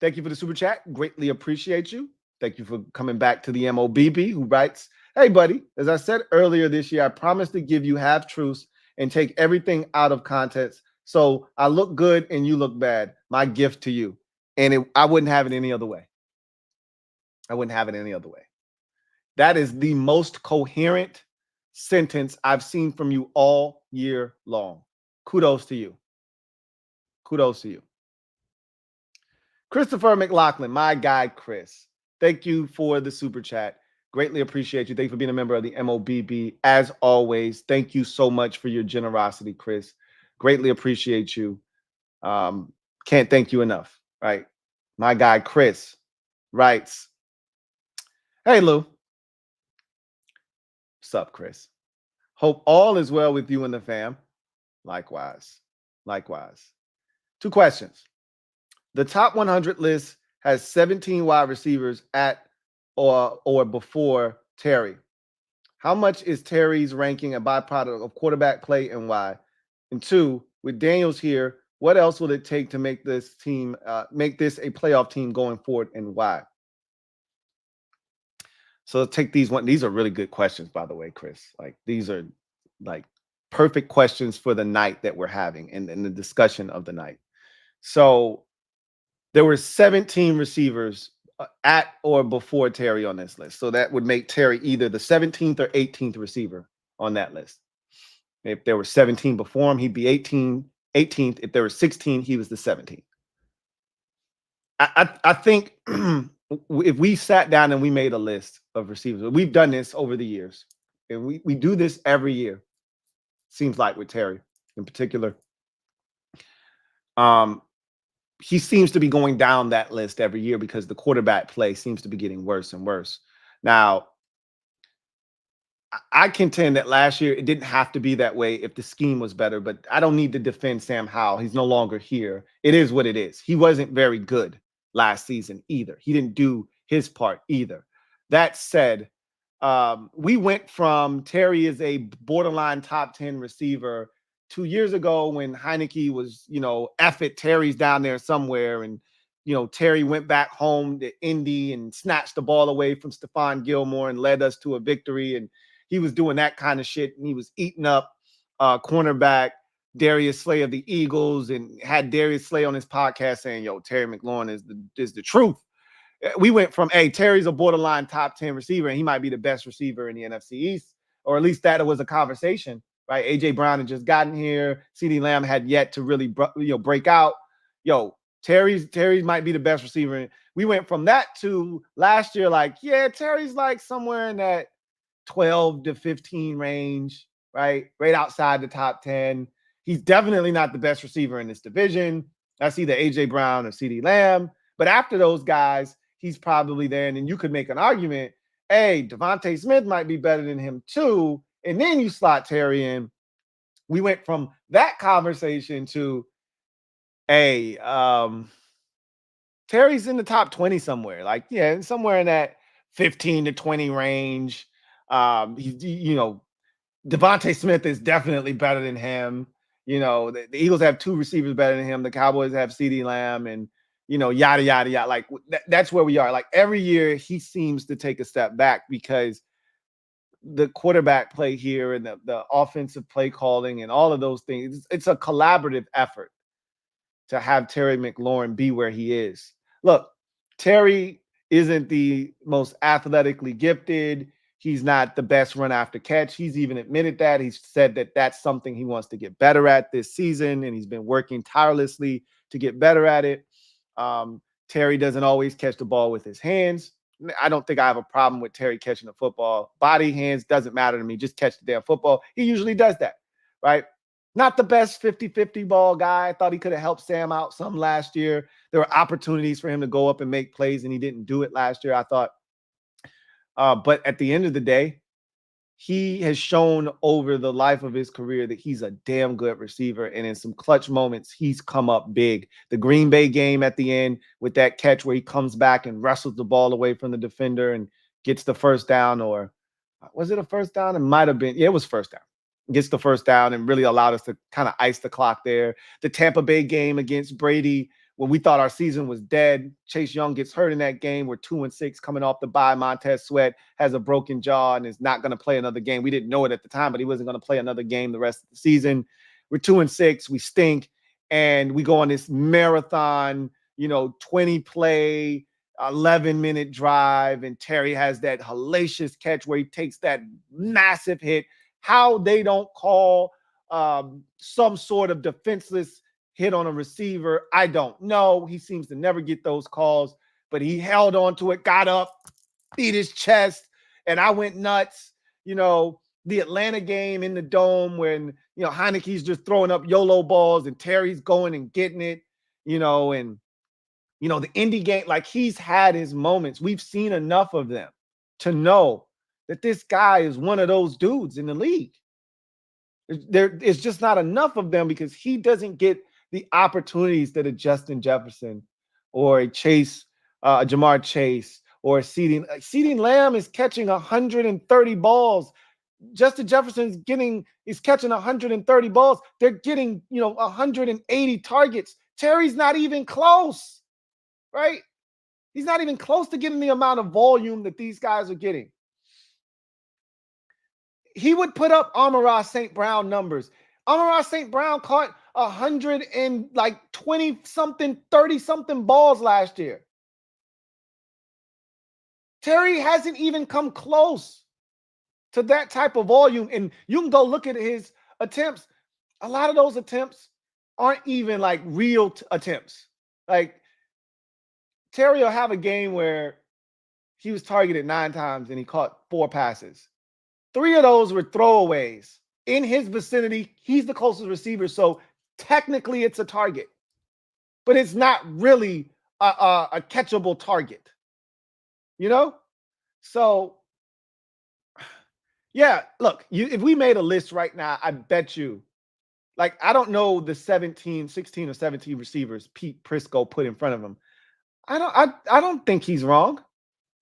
thank you for the super chat. Greatly appreciate you. Thank you for coming back to the MOBB, who writes, hey, buddy, as I said earlier this year, I promise to give you half truths and take everything out of context. So I look good and you look bad. My gift to you. And I wouldn't have it any other way. I wouldn't have it any other way. That is the most coherent sentence I've seen from you all year long. Kudos to you. Kudos to you. Christopher McLaughlin, my guy, Chris. Thank you for the super chat. Greatly appreciate you. Thank you for being a member of the MOBB. As always, thank you so much for your generosity, Chris. Greatly appreciate you. Can't thank you enough, right? My guy, Chris, writes, hey, Lou. What's up, Chris? Hope all is well with you and the fam. Likewise. Likewise. 2 questions. The top 100 list has 17 wide receivers at or before Terry. How much is Terry's ranking a byproduct of quarterback play and why? And 2, with Daniels here, what else will it take to make this team, make this a playoff team going forward, and why? So let's take these one. These are really good questions, by the way, Chris. Like, these are like perfect questions for the night that we're having and the discussion of the night. So there were 17 receivers at or before Terry on this list. So that would make Terry either the 17th or 18th receiver on that list. If there were 17 before him, he'd be 18. 18th. If there were 16, he was the 17th. I think if we sat down and we made a list of receivers, we've done this over the years, and we do this every year. Seems like with Terry in particular. He seems to be going down that list every year because the quarterback play seems to be getting worse and worse. Now, I contend that last year it didn't have to be that way if the scheme was better, but I don't need to defend Sam Howell. He's no longer here. It is what it is. He wasn't very good last season either. He didn't do his part either. That said, we went from Terry is a borderline top 10 receiver 2 years ago when Heineke was, F it, Terry's down there somewhere. And, Terry went back home to Indy and snatched the ball away from Stephon Gilmore and led us to a victory. And he was doing that kind of shit. And he was eating up cornerback Darius Slay of the Eagles and had Darius Slay on his podcast saying, yo, Terry McLaurin is the truth. We went from, hey, Terry's a borderline top 10 receiver, and he might be the best receiver in the NFC East, or at least that was a conversation, right? A.J. Brown had just gotten here. CeeDee Lamb had yet to really break out. Yo, Terry's might be the best receiver. We went from that to last year, like, yeah, Terry's like somewhere in that 12 to 15 range, right? Right outside the top 10. He's definitely not the best receiver in this division. That's either A.J. Brown or CeeDee Lamb. But after those guys, he's probably there. And then you could make an argument, hey, Devontae Smith might be better than him too. And then you slot Terry in. We went from that conversation to, hey, Terry's in the top 20 somewhere. Like, yeah, somewhere in that 15 to 20 range. Devontae Smith is definitely better than him. The Eagles have two receivers better than him. The Cowboys have CeeDee Lamb and, yada, yada, yada. Like that's where we are. Like every year he seems to take a step back because the quarterback play here and the offensive play calling and all of those things, it's a collaborative effort to have Terry McLaurin be where he is. Look, Terry isn't the most athletically gifted. He's not the best run after catch. He's even admitted that. He's said that that's something he wants to get better at this season, and he's been working tirelessly to get better at it. Terry doesn't always catch the ball with his hands. I don't think I have a problem with Terry catching the football. Body, hands, doesn't matter to me. Just catch the damn football. He usually does that, right? Not the best 50-50 ball guy. I thought he could have helped Sam out some last year. There were opportunities for him to go up and make plays, and he didn't do it last year, I thought. But at the end of the day, he has shown over the life of his career that he's a damn good receiver. And in some clutch moments, he's come up big. The Green Bay game at the end with that catch where he comes back and wrestles the ball away from the defender and gets the first down, or was it a first down? It might have been. Yeah, it was first down. Gets the first down and really allowed us to kind of ice the clock there. The Tampa Bay game against Brady, when we thought our season was dead, Chase Young gets hurt in that game. We're 2-6 coming off the bye. Montez Sweat has a broken jaw and is not going to play another game. We didn't know it at the time, but he wasn't going to play another game the rest of the season. We're 2-6. We stink. And we go on this marathon, 20-play, 11-minute drive. And Terry has that hellacious catch where he takes that massive hit. How they don't call some sort of defenseless hit on a receiver, I don't know. He seems to never get those calls, but he held on to it, got up, beat his chest, and I went nuts. The Atlanta game in the Dome when, Heineke's just throwing up YOLO balls and Terry's going and getting it, and, the Indy game, like he's had his moments. We've seen enough of them to know that this guy is one of those dudes in the league. There is just not enough of them because he doesn't get the opportunities that a Justin Jefferson or a Jamar Chase or a CeeDee Lamb is catching 130 balls. Justin Jefferson's he's catching 130 balls. They're getting, 180 targets. Terry's not even close, right? He's not even close to getting the amount of volume that these guys are getting. He would put up Amon-Ra St. Brown numbers. Amon-Ra St. Brown caught 120-something, 30-something balls last year. Terry hasn't even come close to that type of volume. And you can go look at his attempts. A lot of those attempts aren't even like real attempts. Like Terry will have a game where he was targeted 9 times and he caught 4 passes. 3 of those were throwaways. In his vicinity, he's the closest receiver, so technically it's a target, but it's not really a catchable target, you know? So, yeah, look, if we made a list right now, I bet you, like, I don't know the 16 or 17 receivers Pete Prisco put in front of him. I don't think he's wrong.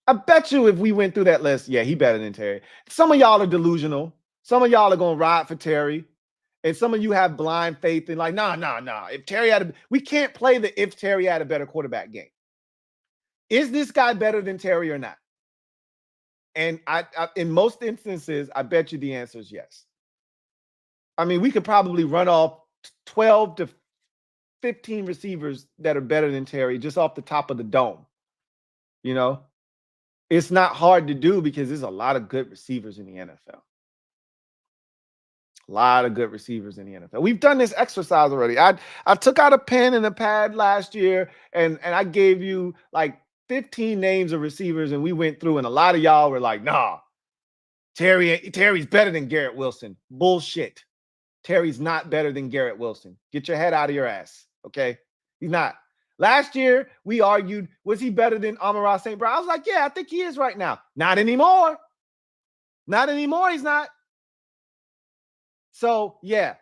I bet you if we went through that list, yeah, he better than Terry. Some of y'all are delusional. Some of y'all are going to ride for Terry. And some of you have blind faith in like, nah. If Terry we can't play the if Terry had a better quarterback game. Is this guy better than Terry or not? And I in most instances, I bet you the answer is yes. I mean, we could probably run off 12 to 15 receivers that are better than Terry just off the top of the dome. You know, it's not hard to do because there's a lot of good receivers in the NFL. A lot of good receivers in the NFL. We've done this exercise already. I took out a pen and a pad last year, and I gave you like 15 names of receivers, and we went through, and a lot of y'all were like, nah, Terry's better than Garrett Wilson. Bullshit. Terry's not better than Garrett Wilson. Get your head out of your ass, okay? He's not. Last year, we argued, was he better than Amon-Ra St. Brown? I was like, yeah, I think he is right now. Not anymore. Not anymore, he's not. So, yeah,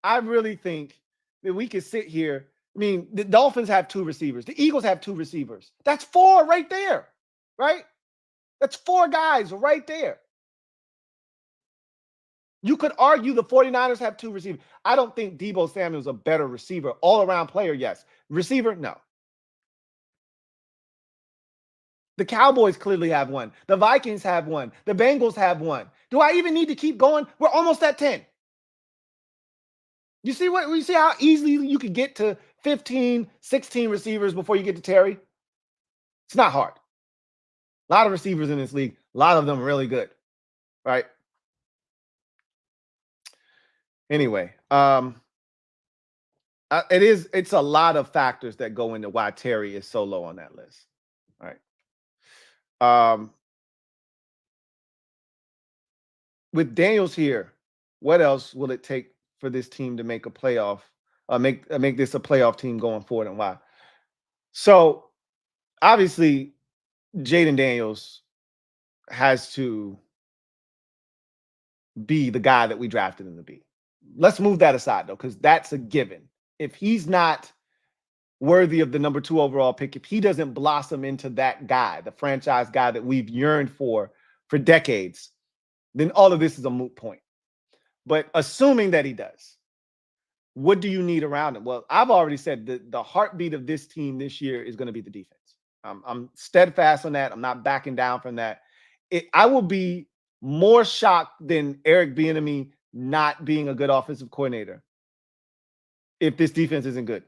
I really think that we could sit here. I mean, the Dolphins have 2 receivers. The Eagles have 2 receivers. That's 4 right there, right? That's 4 guys right there. You could argue the 49ers have 2 receivers. I don't think Deebo Samuel's a better receiver. All-around player, yes. Receiver, no. The Cowboys clearly have 1. The Vikings have 1. The Bengals have 1. Do I even need to keep going? We're almost at 10. You see how easily you could get to 15, 16 receivers before you get to Terry? It's not hard. A lot of receivers in this league. A lot of them really good, right? Anyway, it's a lot of factors that go into why Terry is so low on that list. All right. With Daniels here, what else will it take for this team to make a playoff, make this a playoff team going forward, and why? So obviously, Jaden Daniels has to be the guy that we drafted him to be. Let's move that aside, though, because that's a given. If he's not worthy of the number 2 overall pick, if he doesn't blossom into that guy, the franchise guy that we've yearned for decades, then all of this is a moot point. But assuming that he does, what do you need around him? Well, I've already said that the heartbeat of this team this year is going to be the defense. I'm steadfast on that. I'm not backing down from that. I will be more shocked than Eric Bieniemy not being a good offensive coordinator if this defense isn't good.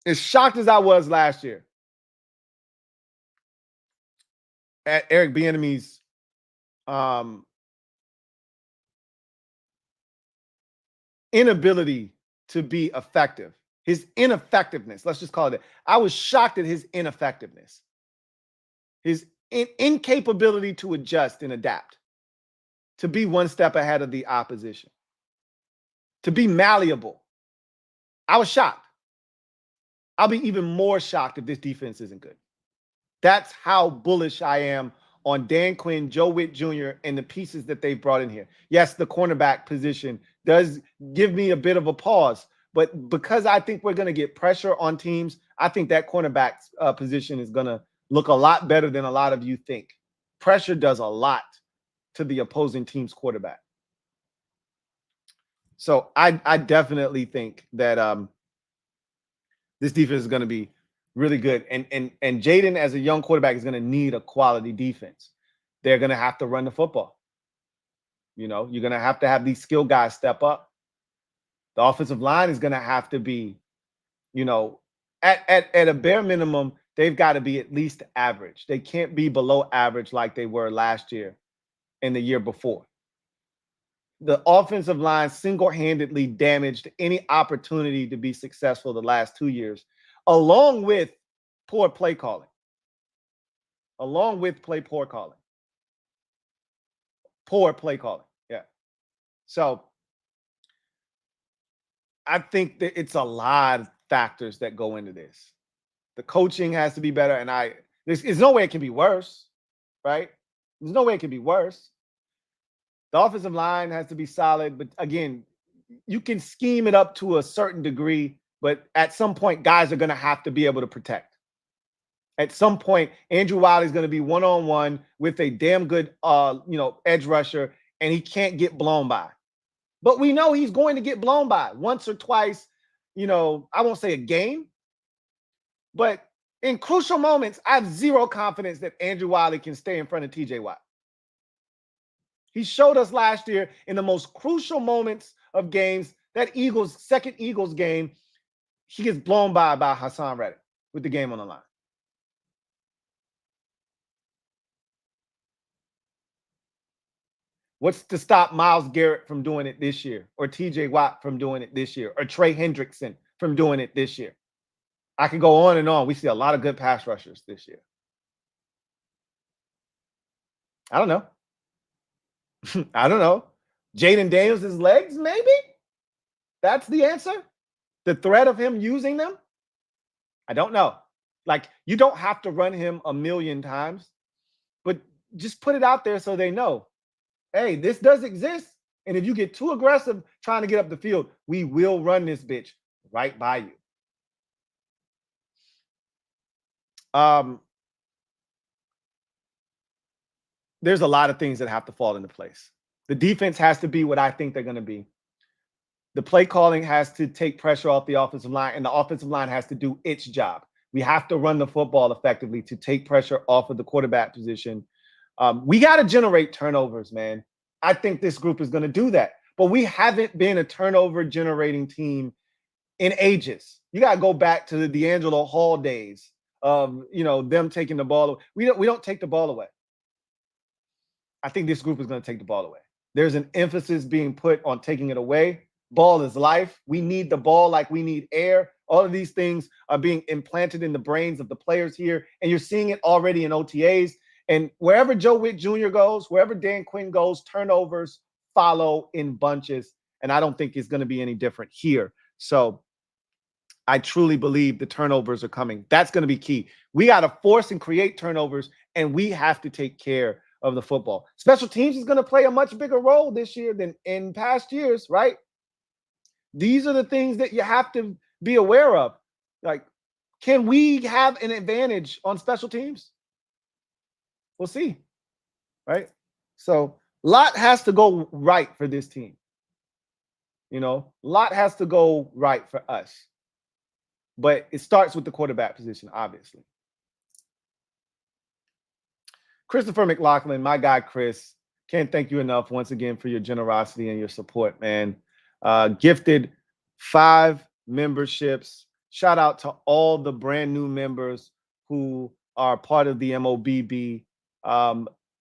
As shocked as I was last year at Eric Bieniemy's inability to be effective, his ineffectiveness, let's just call it that. I was shocked at his ineffectiveness, his incapability to adjust and adapt, to be one step ahead of the opposition, to be malleable. I was shocked. I'll be even more shocked if this defense isn't good. That's how bullish I am on Dan Quinn, Joe Witt Jr., and the pieces that they've brought in here. Yes, the cornerback position does give me a bit of a pause, but because I think we're going to get pressure on teams, I think that cornerback position is going to look a lot better than a lot of you think. Pressure does a lot to the opposing team's quarterback. So I definitely think that this defense is going to be really good. And Jaden, as a young quarterback, is going to need a quality defense. They're going to have to run the football. You know, you're going to have these skill guys step up. The offensive line is going to have to be, you know, at a bare minimum, they've got to be at least average. They can't be below average like they were last year and the year before. the offensive line single-handedly damaged any opportunity to be successful the last 2 years, along with poor play calling. Poor play calling. Yeah. So I think that it's a lot of factors that go into this. The coaching has to be better, and there's no way it can be worse, right? There's no way it can be worse. The offensive line has to be solid, but again, you can scheme it up to a certain degree, but at some point, guys are going to have to be able to protect. At some point, Andrew Wiley is going to be one-on-one with a damn good, edge rusher, and he can't get blown by. But we know he's going to get blown by once or twice. I won't say a game, but in crucial moments, I have zero confidence that Andrew Wiley can stay in front of TJ Watt. He showed us last year in the most crucial moments of games, that second Eagles game, he gets blown by Hassan Reddick with the game on the line. What's to stop Myles Garrett from doing it this year, or TJ Watt from doing it this year, or Trey Hendrickson from doing it this year? I can go on and on. We see a lot of good pass rushers this year. I don't know. Jaden Daniels' legs, maybe? That's the answer? The threat of him using them? I don't know. Like, you don't have to run him a million times, but just put it out there so they know, hey, this does exist. And if you get too aggressive trying to get up the field, we will run this bitch right by you. There's a lot of things that have to fall into place. The defense has to be what I think they're going to be. The play calling has to take pressure off the offensive line, and the offensive line has to do its job. We have to run the football effectively to take pressure off of the quarterback position. We got to generate turnovers, man. I think this group is going to do that. But we haven't been a turnover-generating team in ages. You got to go back to the D'Angelo Hall days of, them taking the ball away. We don't take the ball away. I think this group is going to take the ball away. There's an emphasis being put on taking it away. Ball is life. We need the ball like we need air. All of these things are being implanted in the brains of the players here, and you're seeing it already in OTAs. And wherever Joe Witt Jr. goes, wherever Dan Quinn goes, turnovers follow in bunches, and I don't think it's going to be any different here. So I truly believe the turnovers are coming. That's going to be key. We got to force and create turnovers, and we have to take care of the football. Special teams is going to play a much bigger role this year than in past years, right? These are the things that you have to be aware of. Like, can we have an advantage on special teams? We'll see, right? So a lot has to go right for this team. A lot has to go right for us. But it starts with the quarterback position, obviously. Christopher McLaughlin, my guy Chris, can't thank you enough once again for your generosity and your support, man. Gifted 5 memberships. Shout out to all the brand new members who are part of the MOBB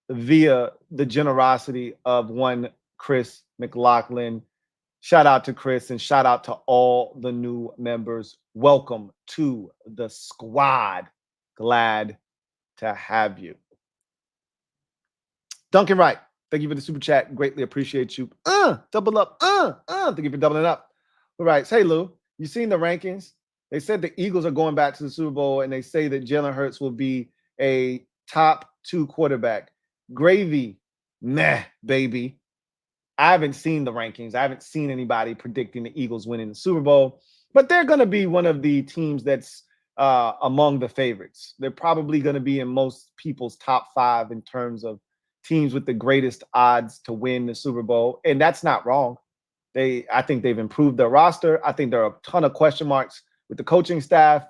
via the generosity of one Chris McLaughlin. Shout out to Chris, and shout out to all the new members. Welcome to the squad. Glad to have you. Duncan Wright, thank you for the super chat. Greatly appreciate you. Double up. Thank you for doubling up. All right. Hey, Lou, you seen the rankings? They said the Eagles are going back to the Super Bowl, and they say that Jalen Hurts will be a top 2 quarterback. Gravy, meh, baby. I haven't seen the rankings. I haven't seen anybody predicting the Eagles winning the Super Bowl, but they're going to be one of the teams that's among the favorites. They're probably going to be in most people's top 5 in terms of teams with the greatest odds to win the Super Bowl. And that's not wrong. I think they've improved their roster. I think there are a ton of question marks with the coaching staff,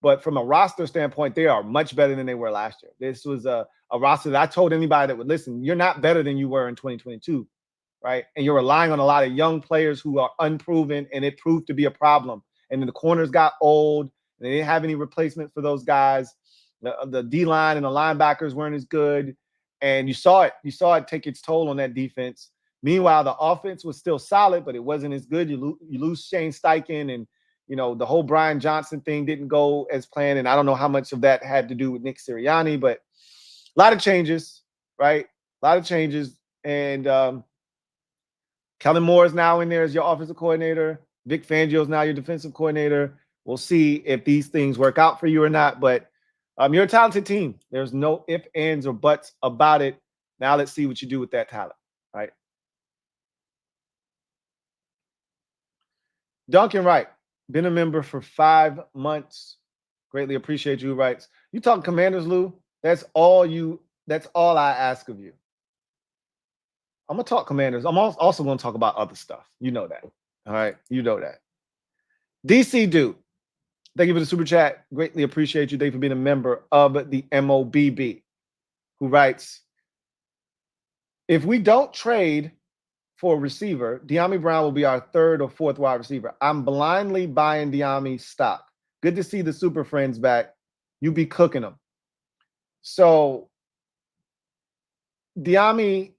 but from a roster standpoint, they are much better than they were last year. This was a roster that I told anybody that would listen, you're not better than you were in 2022, right? And you're relying on a lot of young players who are unproven, and it proved to be a problem. And then the corners got old, and they didn't have any replacement for those guys. The D-line and the linebackers weren't as good. And you saw it take its toll on that defense. Meanwhile, the offense was still solid, but it wasn't as good. You lose Shane Steichen, and the whole Brian Johnson thing didn't go as planned. And I don't know how much of that had to do with Nick Sirianni, but a lot of changes, right? A lot of changes. And Kellen Moore is now in there as your offensive coordinator. Vic Fangio is now your defensive coordinator. We'll see if these things work out for you or not. But you're a talented team. There's no ifs, ands, or buts about it. Now let's see what you do with that talent, right? Duncan Wright, been a member for 5 months. Greatly appreciate you, writes. You talk Commanders, Lou. That's all I ask of you. I'm going to talk Commanders. I'm also going to talk about other stuff. You know that. All right? You know that. DC Dude, thank you for the super chat. Greatly appreciate you. Thank you for being a member of the MOBB, who writes, if we don't trade for a receiver, De'Ami Brown will be our 3rd or 4th wide receiver. I'm blindly buying De'Ami stock. Good to see the Super Friends back. You be cooking them. So, De'Ami,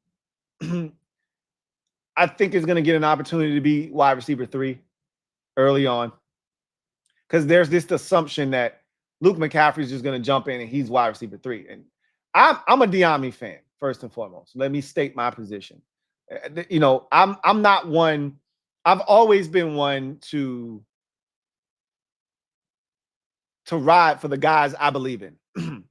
I think is going to get an opportunity to be wide receiver 3 early on. Because there's this assumption that Luke McCaffrey is just going to jump in and he's wide receiver 3. And I'm a De'Ami fan, first and foremost. Let me state my position. I'm not one. I've always been one to ride for the guys I believe in.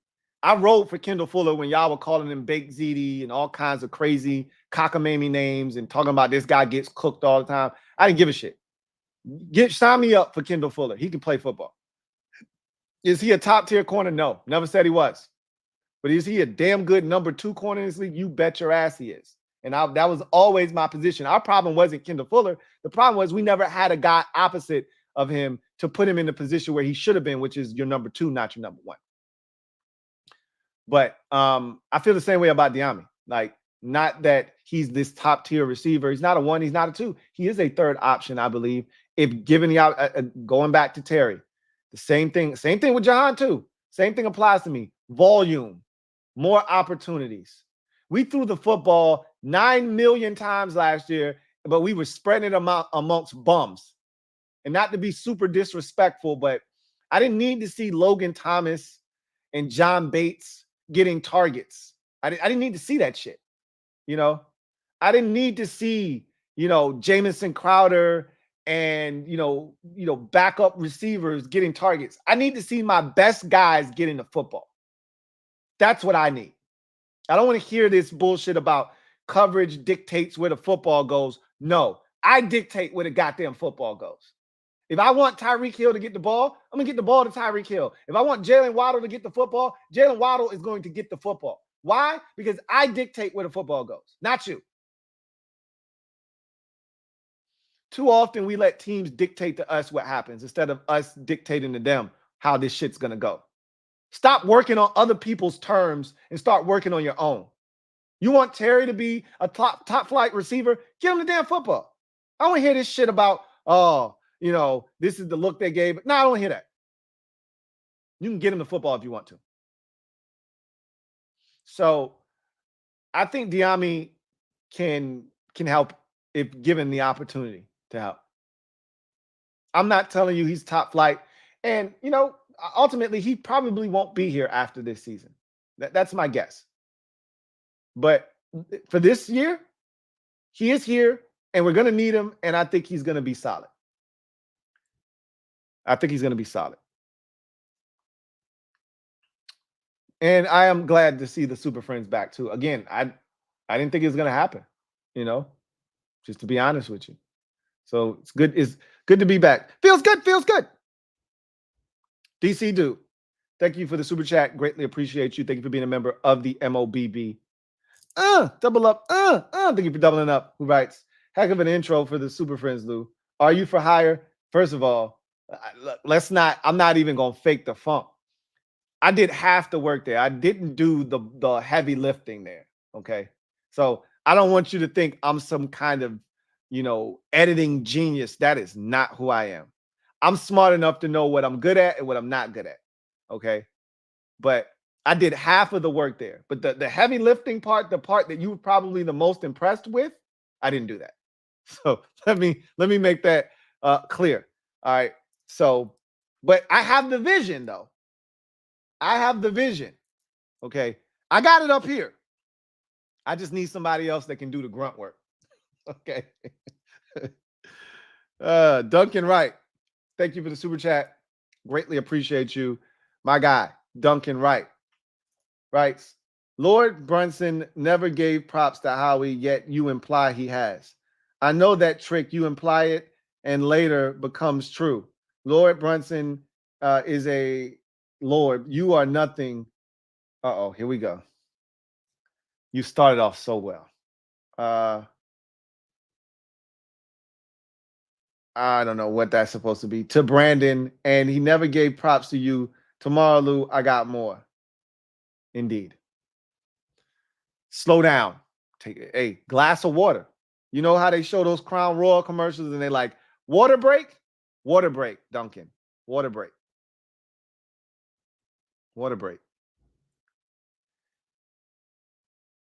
I rode for Kendall Fuller when y'all were calling him Baked ZD and all kinds of crazy cockamamie names and talking about this guy gets cooked all the time. I didn't give a shit. Sign me up for Kendall Fuller. He can play football. Is he a top-tier corner? No. Never said he was. But is he a damn good number 2 corner in this league? You bet your ass he is. And that was always my position. Our problem wasn't Kendall Fuller. The problem was we never had a guy opposite of him to put him in the position where he should have been, which is your number 2, not your number 1. But I feel the same way about De'Ami. Like, not that he's this top-tier receiver. He's not a 1. He's not a 2. He is a 3rd option, I believe. If given the going back to Terry, the same thing with Jahan too. Same thing applies to me. Volume, more opportunities. We threw the football 9 million times last year, but we were spreading it amongst bums. And not to be super disrespectful, but I didn't need to see Logan Thomas and John Bates getting targets. I didn't need to see that shit. I didn't need to see, Jamison Crowder and, backup receivers getting targets. I need to see my best guys getting the football. That's what I need. I don't want to hear this bullshit about coverage dictates where the football goes. No, I dictate where the goddamn football goes. If I want Tyreek Hill to get the ball, I'm going to get the ball to Tyreek Hill. If I want Jalen Waddle to get the football, Jalen Waddle is going to get the football. Why? Because I dictate where the football goes, not you. Too often we let teams dictate to us what happens instead of us dictating to them how this shit's going to go. Stop working on other people's terms and start working on your own. You want Terry to be a top flight receiver? Give him the damn football. I don't want to hear this shit about, this is the look they gave. No, I don't want to hear that. You can get him the football if you want to. So I think De'Ami can help if given the opportunity to help. I'm not telling you he's top flight. And, ultimately, he probably won't be here after this season. That's my guess. But for this year, he is here, and we're going to need him, and I think he's going to be solid. And I am glad to see the Super Friends back, too. Again, I didn't think it was going to happen, just to be honest with you. So it's good to be back. Feels good. DC Dude, thank you for the super chat. Greatly appreciate you. Thank you for being a member of the MOBB. Double up. Thank you for doubling up. Who writes, heck of an intro for the Super Friends, Lou. Are you for hire? First of all, I'm not even going to fake the funk. I did half the work there. I didn't do the heavy lifting there. Okay. So I don't want you to think I'm some kind of, editing genius. That is not who I am. I'm smart enough to know what I'm good at and what I'm not good at. Okay. But I did half of the work there. But the heavy lifting part, the part that you were probably the most impressed with, I didn't do that. So let me make that clear. All right. So, but I have the vision though. I have the vision. Okay. I got it up here. I just need somebody else that can do the grunt work. Okay. Duncan Wright. Thank you for the super chat. Greatly appreciate you. My guy, Duncan Wright. Writes, Lord Brunson never gave props to Howie, yet you imply he has. I know that trick. You imply it and later becomes true. Lord Brunson is a Lord. You are nothing. Uh-oh, here we go. You started off so well. I don't know what that's supposed to be. To Brandon, and he never gave props to you. Tomorrow, Lou, I got more. Indeed. Slow down. Take a glass of water. You know how they show those Crown Royal commercials and they like, water break? Water break, Duncan. Water break. Water break.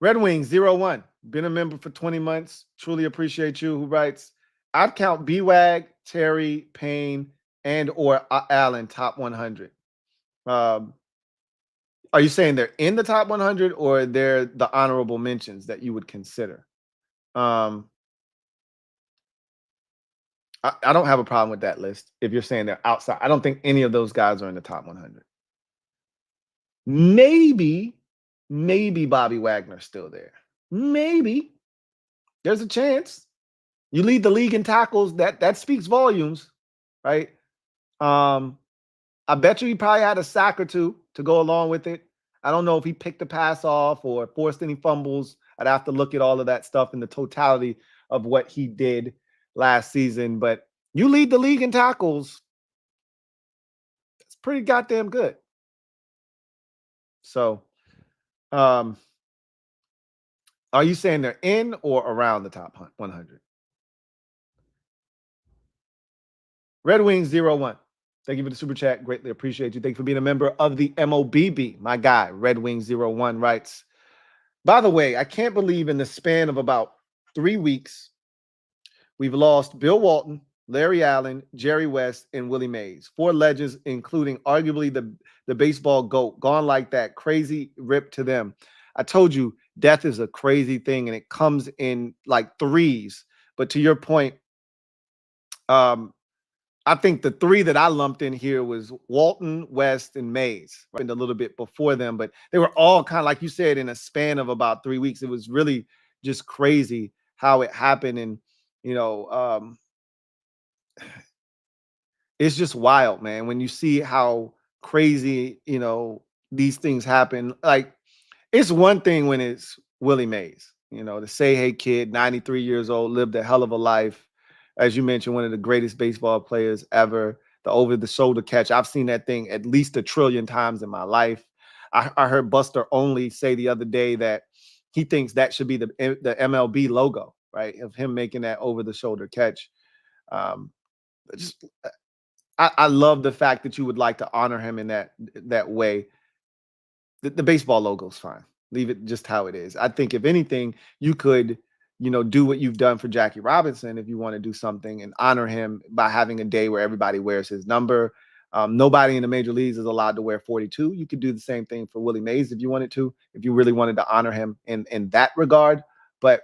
Red Wings 01. Been a member for 20 months. Truly appreciate you. Who writes, I'd count B-Wag, Terry, Payne, and or Allen top 100. Are you saying they're in the top 100 or they're the honorable mentions that you would consider? I don't have a problem with that list if you're saying they're outside. I don't think any of those guys are in the top 100. Maybe Bobby Wagner's still there. Maybe. There's a chance. You lead the league in tackles. That speaks volumes, right? I bet you he probably had a sack or two to go along with it. I don't know if he picked the pass off or forced any fumbles. I'd have to look at all of that stuff in the totality of what he did last season. But you lead the league in tackles. That's pretty goddamn good. So, are you saying they're in or around the top 100? Red Wings 01. Thank you for the super chat. Greatly appreciate you. Thank you for being a member of the MOBB. My guy, Red Wings 01 writes, by the way, I can't believe in the span of about 3 weeks, we've lost Bill Walton, Larry Allen, Jerry West, and Willie Mays. 4 legends, including arguably the baseball GOAT, gone like that. Crazy rip to them. I told you, death is a crazy thing, and it comes in like threes. But to your point, I think the 3 that I lumped in here was Walton, West, and Mays. Right? A little bit before them, but they were all kind of, like you said, in a span of about 3 weeks. It was really just crazy how it happened. And, it's just wild, man, when you see how crazy, these things happen. Like, it's one thing when it's Willie Mays, to say, hey, kid, 93 years old, lived a hell of a life. As you mentioned, one of the greatest baseball players ever, the over-the-shoulder catch. I've seen that thing at least 1 trillion times in my life. I heard Buster Only say the other day that he thinks that should be the MLB logo, right, of him making that over-the-shoulder catch. I love the fact that you would like to honor him in that way. The baseball logo is fine. Leave it just how it is. I think if anything, you could, do what you've done for Jackie Robinson if you want to do something and honor him by having a day where everybody wears his number. Nobody in the major leagues is allowed to wear 42. You could do the same thing for Willie Mays if you wanted to, if you really wanted to honor him in that regard. But,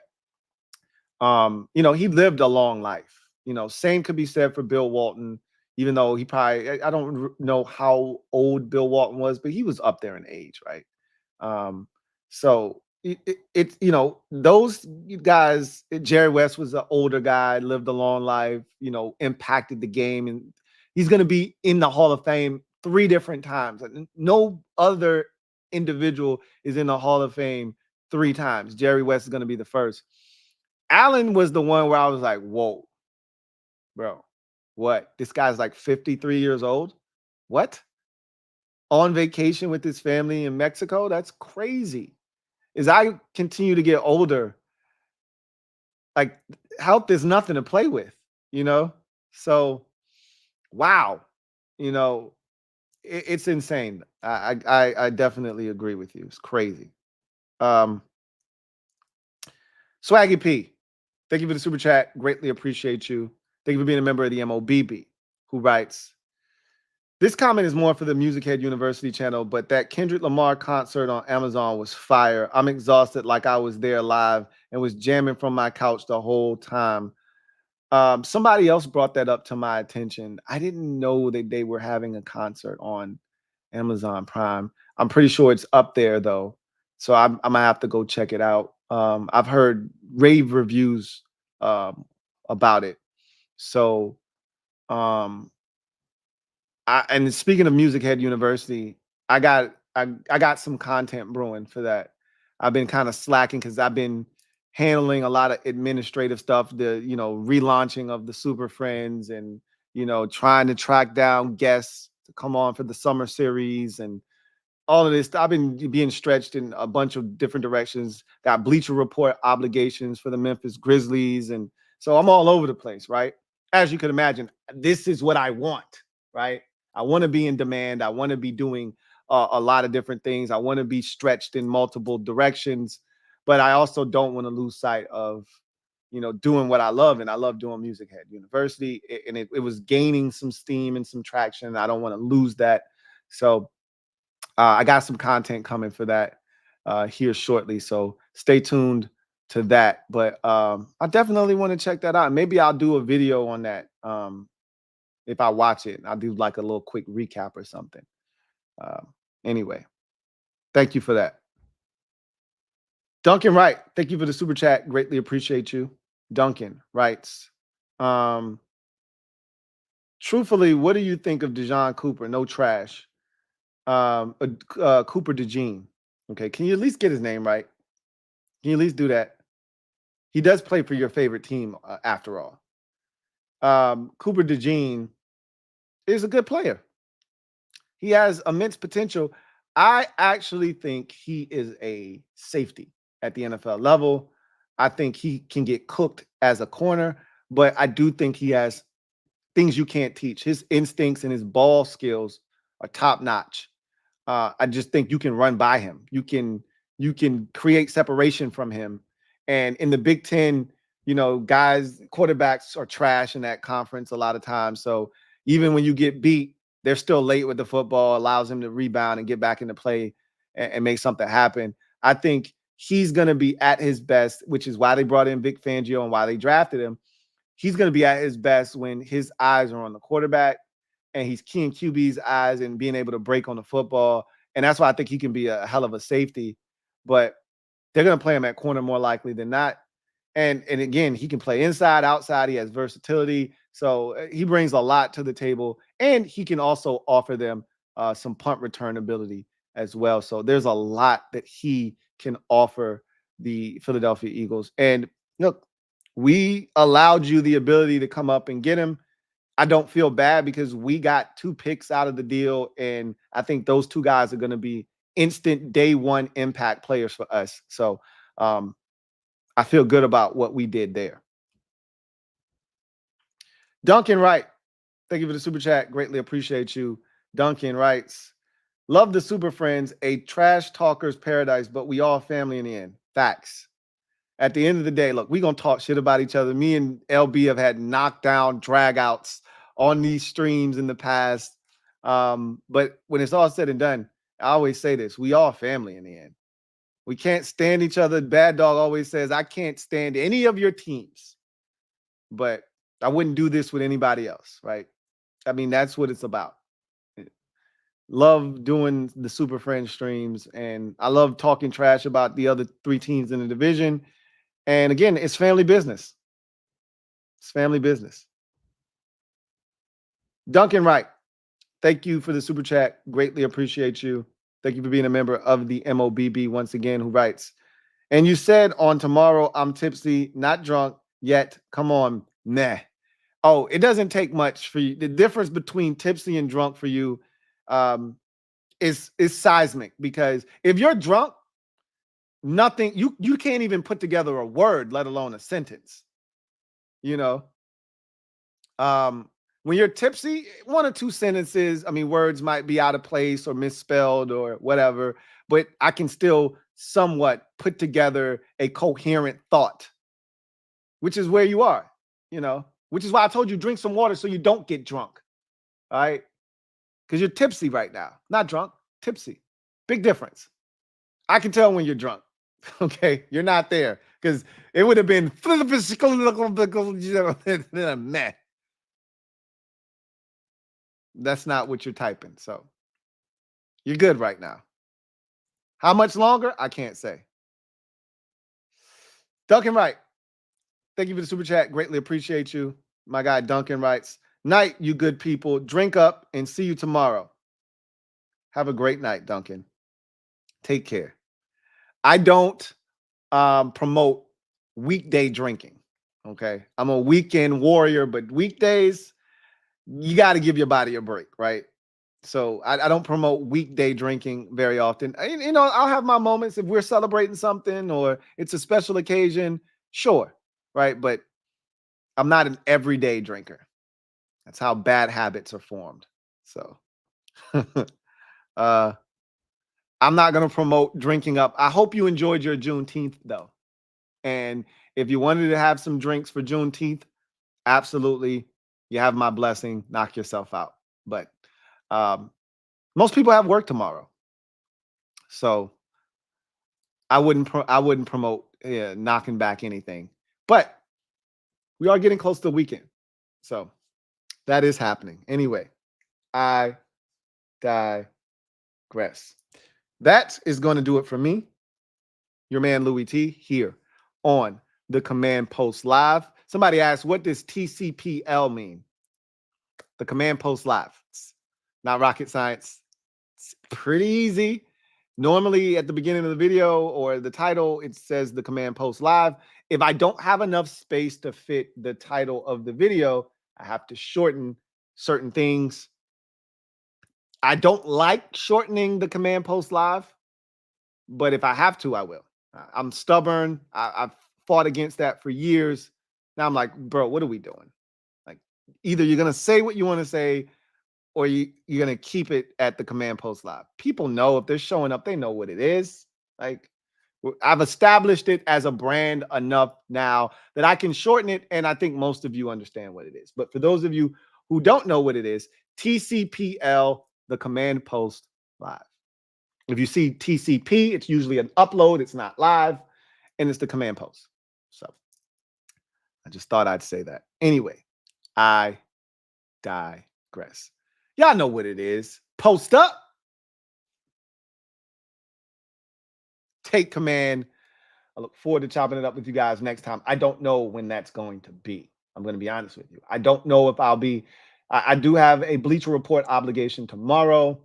he lived a long life. Same could be said for Bill Walton, even though he probably, I don't know how old Bill Walton was, but he was up there in age, right? So it's those guys. Jerry West was an older guy, lived a long life, impacted the game, and he's going to be in the Hall of Fame 3 different times. No other individual is in the Hall of Fame 3 times. Jerry West is going to be the first. Allen was the one where I was like, whoa, bro, what? This guy's like 53 years old? What? On vacation with his family in Mexico? That's crazy. As I continue to get older, like, health is nothing to play with, So, wow, it's insane. I definitely agree with you. It's crazy. Swaggy P, Thank you for the super chat. Greatly appreciate you. Thank you for being a member of the MOBB, who writes, this comment is more for the Music Head University channel, but that Kendrick Lamar concert on Amazon was fire. I'm exhausted like I was there live and was jamming from my couch the whole time. Somebody else brought that up to my attention. I didn't know that they were having a concert on Amazon Prime. I'm pretty sure it's up there though, so I'm gonna have to go check it out. I've heard rave reviews about it. So, and speaking of Music Head University, I got some content brewing for that. I've been kind of slacking because I've been handling a lot of administrative stuff, the relaunching of the Super Friends, and trying to track down guests to come on for the summer series and all of this. I've been being stretched in a bunch of different directions. Got Bleacher Report obligations for the Memphis Grizzlies, and so I'm all over the place, right? As you can imagine, this is what I want, right? I want to be in demand. I want to be doing a lot of different things. I want to be stretched in multiple directions, but I also don't want to lose sight of, doing what I love. And I love doing Music Head University, and it was gaining some steam and some traction. I don't want to lose that. So I got some content coming for that here shortly. So stay tuned to that. But I definitely want to check that out. Maybe I'll do a video on that. If I watch it, I'll do like a little quick recap or something. Anyway, thank you for that. Duncan Wright, thank you for the super chat. Greatly appreciate you. Duncan writes, truthfully, what do you think of Dejon Cooper? No trash. Cooper DeJean. Okay, can you at least get his name right? Can you at least do that? He does play for your favorite team, after all. Cooper DeJean is a good player. He has immense potential. I actually think he is a safety at the NFL level. I think he can get cooked as a corner, but I do think he has things you can't teach. His instincts and his ball skills are top notch. I just think you can run by him. You can create separation from him. And in the Big Ten, guys, quarterbacks are trash in that conference a lot of times. So even when you get beat, they're still late with the football, allows him to rebound and get back into play and make something happen. I think he's going to be at his best, which is why they brought in Vic Fangio and why they drafted him. He's going to be at his best when his eyes are on the quarterback and he's keying QB's eyes and being able to break on the football. And that's why I think he can be a hell of a safety. But they're going to play him at corner more likely than not. And again, he can play inside, outside. He has versatility. So he brings a lot to the table. And he can also offer them some punt return ability as well. So there's a lot that he can offer the Philadelphia Eagles. And look, we allowed you the ability to come up and get him. I don't feel bad because we got 2 picks out of the deal. And I think those 2 guys are going to be instant day one impact players for us. So I feel good about what we did there. Duncan Wright, thank you for the super chat. Greatly appreciate you. Duncan writes, love the Super Friends, a trash talker's paradise, but we all family in the end. Facts. At the end of the day, look, we're going to talk shit about each other. Me and LB have had knockdown dragouts on these streams in the past. But when it's all said and done, I always say this, we all family in the end. We can't stand each other. Bad Dog always says, I can't stand any of your teams, but I wouldn't do this with anybody else, right? I mean, that's what it's about. Love doing the Super Friends streams, and I love talking trash about the other 3 teams in the division. And again, it's family business. It's family business. Duncan Wright, thank you for the super chat. Greatly appreciate you. Thank you for being a member of the MOBB once again, who writes, and you said on tomorrow, I'm tipsy, not drunk yet. Come on. Nah. Oh, it doesn't take much for you. The difference between tipsy and drunk for you is seismic, because if you're drunk, nothing, you can't even put together a word, let alone a sentence. When you're tipsy, 1 or 2 sentences, I mean, words might be out of place or misspelled or whatever, but I can still somewhat put together a coherent thought. which is where you are, which is why I told you drink some water so you don't get drunk. All right. Because you're tipsy right now. Not drunk, tipsy. Big difference. I can tell when you're drunk. Okay. You're not there because it would have been meh. That's not what you're typing. So you're good right now. How much longer? I can't say. Duncan Wright, thank you for the super chat. Greatly appreciate you. My guy Duncan writes, night, you good people. Drink up and see you tomorrow. Have a great night, Duncan. Take care. I don't promote weekday drinking. Okay. I'm a weekend warrior, but weekdays, you got to give your body a break, right? So I don't promote weekday drinking very often. I'll have my moments if we're celebrating something or it's a special occasion. Sure. Right. But I'm not an everyday drinker. That's how bad habits are formed. So I'm not going to promote drinking up. I hope you enjoyed your Juneteenth, though. And if you wanted to have some drinks for Juneteenth, absolutely. You have my blessing. Knock yourself out. But most people have work tomorrow. So I wouldn't promote knocking back anything. But we are getting close to the weekend. So that is happening. Anyway, I digress. That is going to do it for me. Your man Louie T here on the Command Post Live. Somebody asked, what does TCPL mean? The Command Post Live. It's not rocket science. It's pretty easy. Normally at the beginning of the video or the title, it says the Command Post Live. If I don't have enough space to fit the title of the video, I have to shorten certain things. I don't like shortening the Command Post Live, but if I have to, I will. I'm stubborn. I've fought against that for years. Now I'm like, bro, what are we doing? Like, either you're going to say what you want to say or you're going to keep it at the Command Post Live. People know if they're showing up, they know what it is. Like, I've established it as a brand enough now that I can shorten it, and I think most of you understand what it is. But for those of you who don't know what it is, TCPL, the Command Post Live. If you see TCP, it's usually an upload. It's not live, and it's the Command Post. So I just thought I'd say that. Anyway, I digress. Y'all know what it is. Post up. Take command. I look forward to chopping it up with you guys next time. I don't know when that's going to be. I'm going to be honest with you. I don't know if I'll be. I do have a Bleacher Report obligation tomorrow.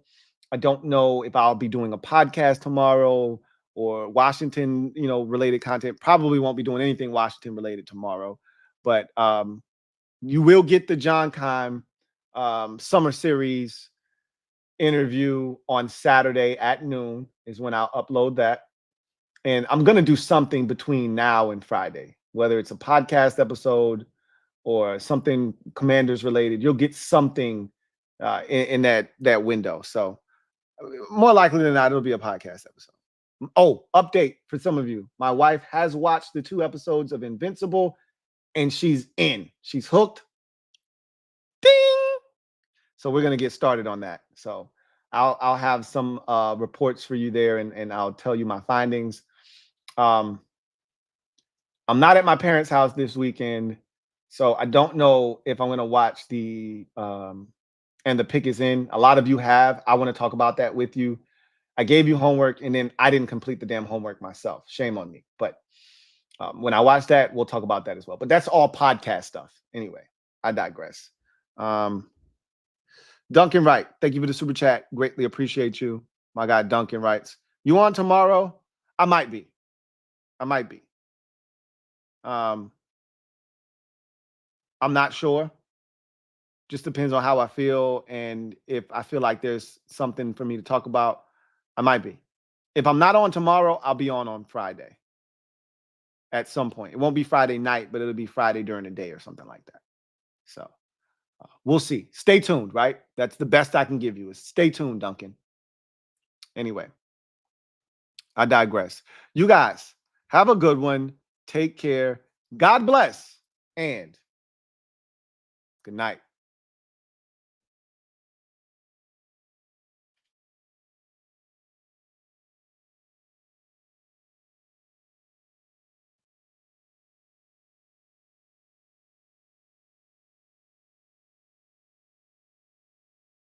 I don't know if I'll be doing a podcast tomorrow or Washington, related content. Probably won't be doing anything Washington related tomorrow. But you will get the John Keim Summer Series interview on Saturday at noon is when I'll upload that. And I'm going to do something between now and Friday, whether it's a podcast episode or something Commanders related. You'll get something in that window. So more likely than not, it'll be a podcast episode. Oh, update for some of you. My wife has watched the 2 episodes of Invincible and she's in. She's hooked. Ding! So we're going to get started on that. So I'll have some reports for you there and I'll tell you my findings. I'm not at my parents' house this weekend, so I don't know if I'm going to watch the And the Pick Is In. A lot of you have. I want to talk about that with you. I gave you homework, and then I didn't complete the damn homework myself. Shame on me. But when I watch that, we'll talk about that as well. But that's all podcast stuff. Anyway, I digress. Duncan Wright, thank you for the super chat. Greatly appreciate you. My guy Duncan writes, you on tomorrow? I might be. I'm not sure. Just depends on how I feel. And if I feel like there's something for me to talk about, I might be. If I'm not on tomorrow, I'll be on Friday at some point. It won't be Friday night, but it'll be Friday during the day or something like that. So we'll see. Stay tuned, right? That's the best I can give you is stay tuned, Duncan. Anyway, I digress. You guys have a good one. Take care. God bless and good night.